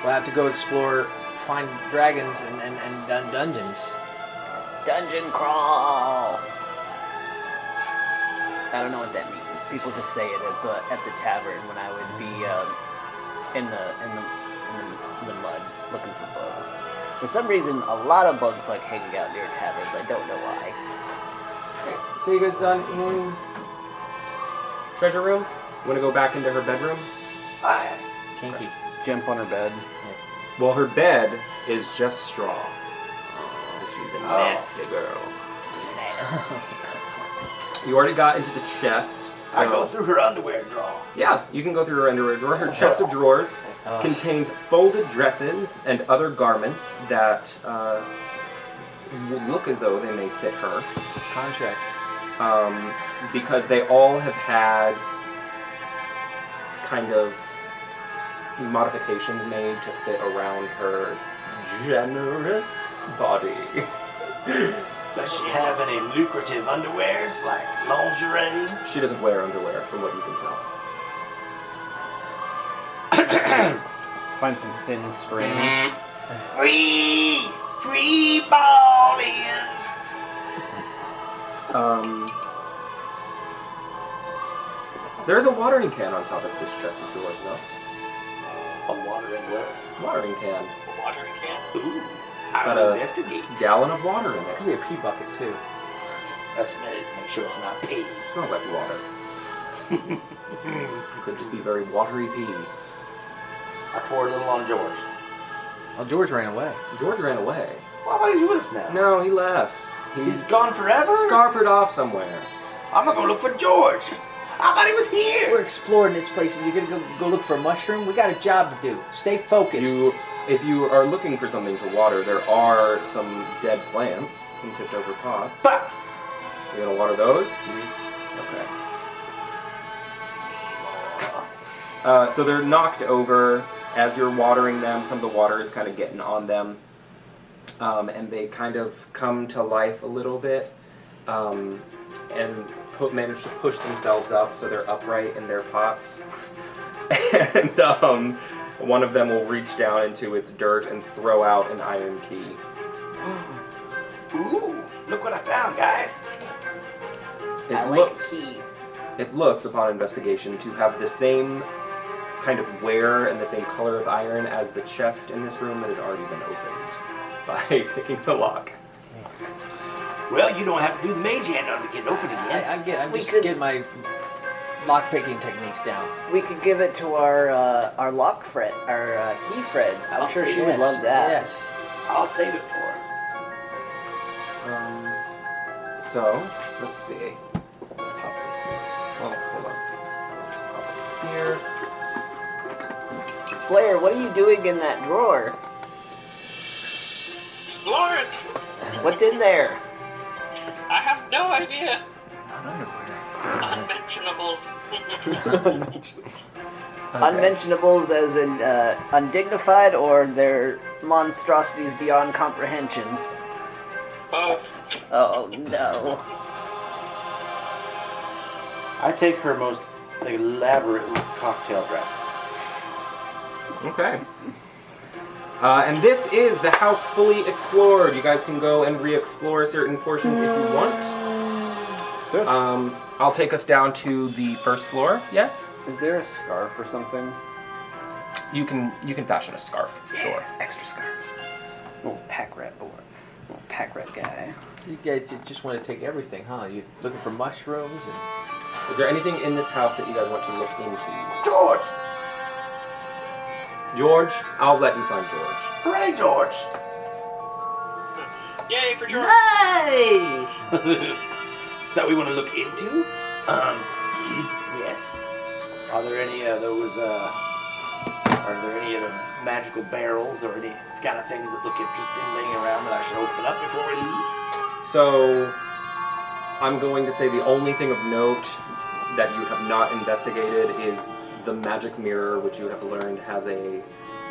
We'll have to go explore, find dragons and dungeons. Dungeon crawl. I don't know what that means. People just say it at the tavern when I would be in the mud looking for bugs. For some reason, a lot of bugs like hanging out near taverns. I don't know why. So you guys done in treasure room? Want to go back into her bedroom? Aye. Kinky. Jump on her bed. Well, her bed is just straw. She's a nasty girl. You already got into the chest. So I go through her underwear drawer. yeah, you can go through her underwear drawer. Her chest of drawers contains folded dresses and other garments that look as though they may fit her. Contract. Because they all have had kind of modifications made to fit around her generous body. Does she have any lucrative underwears like lingerie? She doesn't wear underwear, from what you can tell. Find some thin string. Free balling. There's a watering can on top of this chest of drawers, though. A watering where? Watering can. Watering can. Ooh. It's got I'll a investigate. gallon of water in Could it. be a pee bucket too. Let's make sure it's not pee. It smells like water. It could just be very watery pee. I pour a little on George. Well, George ran away. George ran away. Well, why is he with us now? No, he left. He's gone forever? Scarpered off somewhere. I'm gonna go look for George. I thought he was here. We're exploring this place, and you're gonna go look for a mushroom. We got a job to do. Stay focused. If you are looking for something to water, there are some dead plants in tipped over pots. Bah! You gonna water those? Okay. So they're knocked over. As you're watering them, some of the water is kind of getting on them. And they kind of come to life a little bit. And manage to push themselves up so they're upright in their pots. And one of them will reach down into its dirt and throw out an iron key. Ooh, look what I found, guys. It looks, upon investigation, to have the same kind of wear and the same color of iron as the chest in this room that has already been opened by picking the lock. Well, you don't have to do the mage hand on to get it open again. I'm just getting my lock-picking techniques down. We could give it to our lock Fred, our key Fred. I'm sure she would love that. Yes. I'll save it for her. So, let's see. Let's pop this. Oh, hold on. Let's pop it here. Flair, what are you doing in that drawer? Lauren, What's in there? I have no idea. Not underwear. Unmentionables. Unmentionables as in undignified, or they're monstrosities beyond comprehension? Both. Oh no. I take her most elaborate cocktail dress. Okay. And this is the house fully explored. You guys can go and re-explore certain portions if you want. I'll take us down to the first floor. Yes? Is there a scarf or something? You can fashion a scarf. Sure. Extra scarf. Little pack rat boy. Little pack rat guy. You guys just want to take everything, huh? You looking for mushrooms? Is there anything in this house that you guys want to look into? George! George? I'll let you find George. Hooray, George! Yay for George. Hey! So that we want to look into? Yes. Are there any of those, are there any of the magical barrels or any kind of things that look interesting laying around that I should open up before we leave? So, I'm going to say the only thing of note that you have not investigated is the magic mirror, which you have learned has a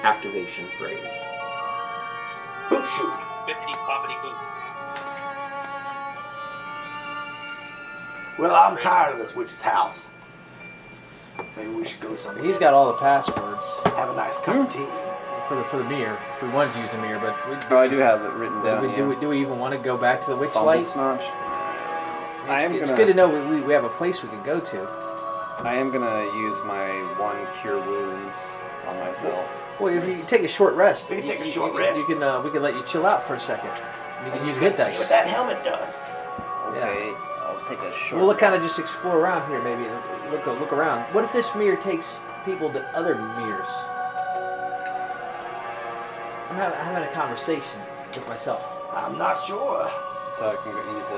activation phrase. Boop shoot! 50 poppity boop. Well, I'm tired of this witch's house. Maybe we should go somewhere. He's got all the passwords Have a nice cup of tea. for the mirror. If we wanted to use a mirror, but Oh, I do have it written down. do we even want to go back to the Fumble Witchlight? snatch. It's good to know we have a place we can go to. I am gonna use my one cure wounds on myself. Well, if you take a short rest, We can take a short we rest. can we can let you chill out for a second. You can use hit See dice. what that helmet does. Okay, I'll take a short. We'll kind of just explore around here, maybe look around. What if this mirror takes people to other mirrors? I'm having a conversation with myself. I'm not sure. So I can use a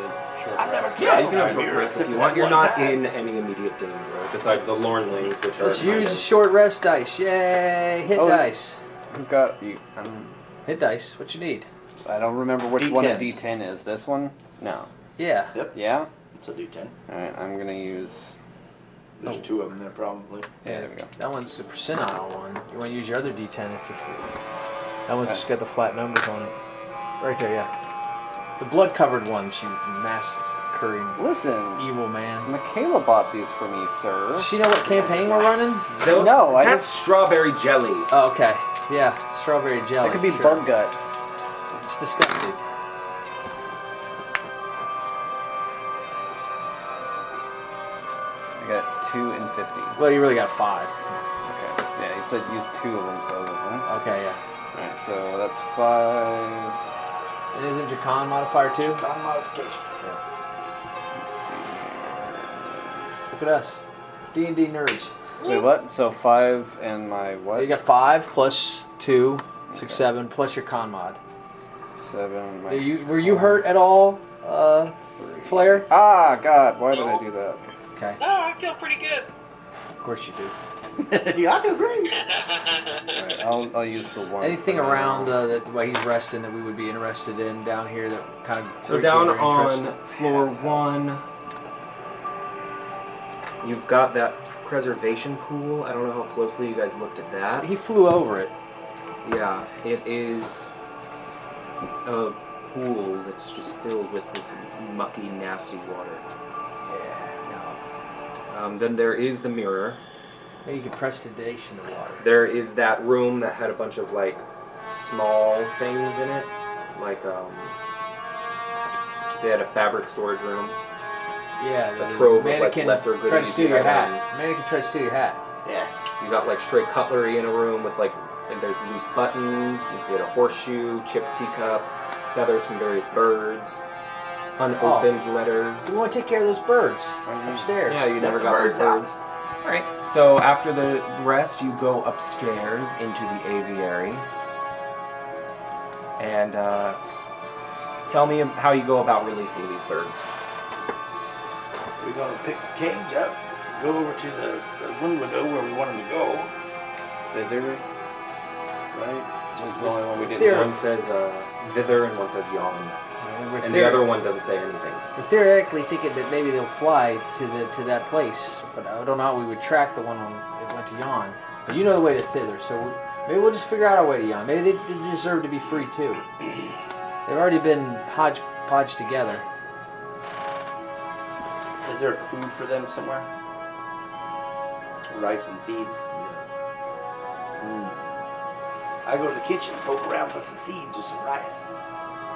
short I've never rest. tried. Yeah, you can have a my short mirror rest if except you for want. that You're one not time. in any immediate danger, besides the Lornlings, which are... Let's use short rest dice. Yay! Hit Oh. dice. Who's got you? Hit dice. What you need? I don't remember which one a D10s. D10 is. This one? No. Yeah. Yep. Yeah. It's a D10. All right. I'm gonna use. There's two of them there probably. Yeah, there we go. That one's the percentile one. You want to use your other D10? It's just that one's just got the flat numbers on it. Right there, yeah. The blood-covered ones, you massacring Listen, evil man. Michaela bought these for me, sir. Does she know what campaign we're running? No, I That's just. strawberry jelly. Oh, okay. Yeah, strawberry jelly. It could be sure. bug guts. It's disgusting. I got 2 and 50. Well, you really got 5. Okay. Yeah, he said use 2 of them, so I was like, what? Okay, yeah. Alright, so that's 5. And isn't your con modifier too? Con modification. Let's see Look at us, D&D nerds. here. Wait, what? So 5 and my what? You got 5 plus 2, 6, 7 plus your con mod. 7. Were you hurt at all, Flair? Ah, God, why did I do that? Okay. No, I feel pretty good. Of course you do. Yeah, I feel great. Alright, I'll use the 1. Anything for now. around the way he's resting that we would be interested in down here that kind of So down on floor 1, you've got that preservation pool. I don't know how closely you guys looked at that. He flew over it. Yeah, it is a pool that's just filled with this mucky, nasty water. Then there is the mirror. Maybe you could prestidigitation the water. There is that room that had a bunch of like small things in it, like they had a fabric storage room. Yeah, A trove of like mannequin lesser tried to goodies. steal You your had, hat. Mannequin tried to steal your hat. Yes. You got like straight cutlery in a room with like, and there's loose buttons. You get a horseshoe, chipped teacup, feathers from various birds, unopened letters. We want to take care of those birds upstairs. Yeah, you never the got those birds out. birds. Alright, so after the rest, you go upstairs into the aviary. And tell me how you go about releasing these birds. We're gonna pick the cage up, go over to the one window where we want them to go. Thither, right? That's the only one we didn't. Theory. One says thither and one says yawn. We're And the other one doesn't say anything. We're theoretically thinking that maybe they'll fly to that place, but I don't know how we would track the one that went to Yon. But you know the way to Thither, so maybe we'll just figure out our way to Yon. Maybe they deserve to be free too. They've already been hodgepodged together. Is there food for them somewhere? Rice and seeds? I go to the kitchen and poke around for some seeds or some rice.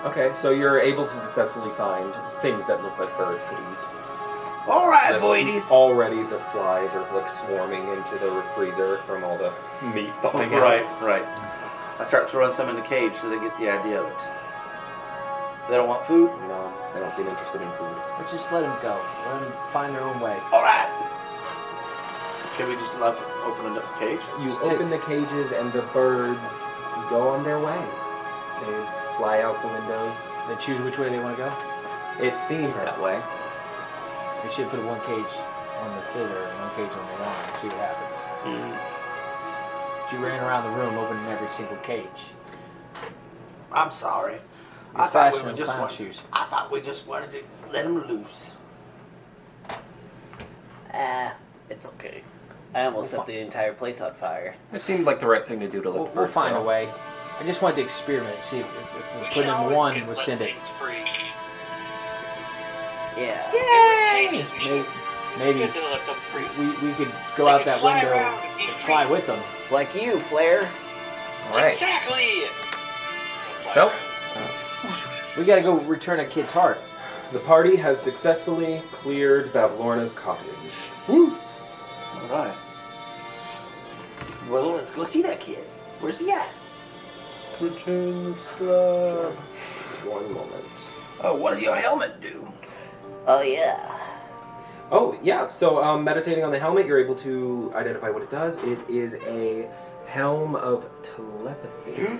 Okay, so you're able to successfully find things that look like birds could eat. All right, The boys. Already the flies are like swarming into the freezer from all the meat thawing out. Right. I start throwing some in the cage so they get the idea of it. They don't want food? No, they don't seem interested in food. Let's just let them go. Let them find their own way. All right. Can we just let them open the cage? You Just open the cages and the birds go on their way. They fly out the windows. They choose which way they want to go. It seems that way. We should put one cage on the Thither and one cage on the Yon and see what happens. She ran around the room opening every single cage. I'm sorry. You're I thought we fastening were just clown wanted- shoes. I thought we just wanted to let them loose. It's okay. I almost set the entire place on fire. It seemed like the right thing to do to let the We'll birds find go. a way. I just wanted to experiment, see if we put in one, we'll send it. Yeah. Yay! Maybe Good to let them free. we could go out that fly window around and be and fly free. with them. Like you, Flair. Alright, Exactly. so We gotta go return a kid's heart. the party has successfully cleared Bavlorna's cottage. Alright. Well, let's go see that kid. Where's he at? Return the slab. One moment. Oh, what does your helmet do? Oh, yeah. Oh, yeah, so meditating on the helmet, you're able to identify what it does. It is a helm of telepathy.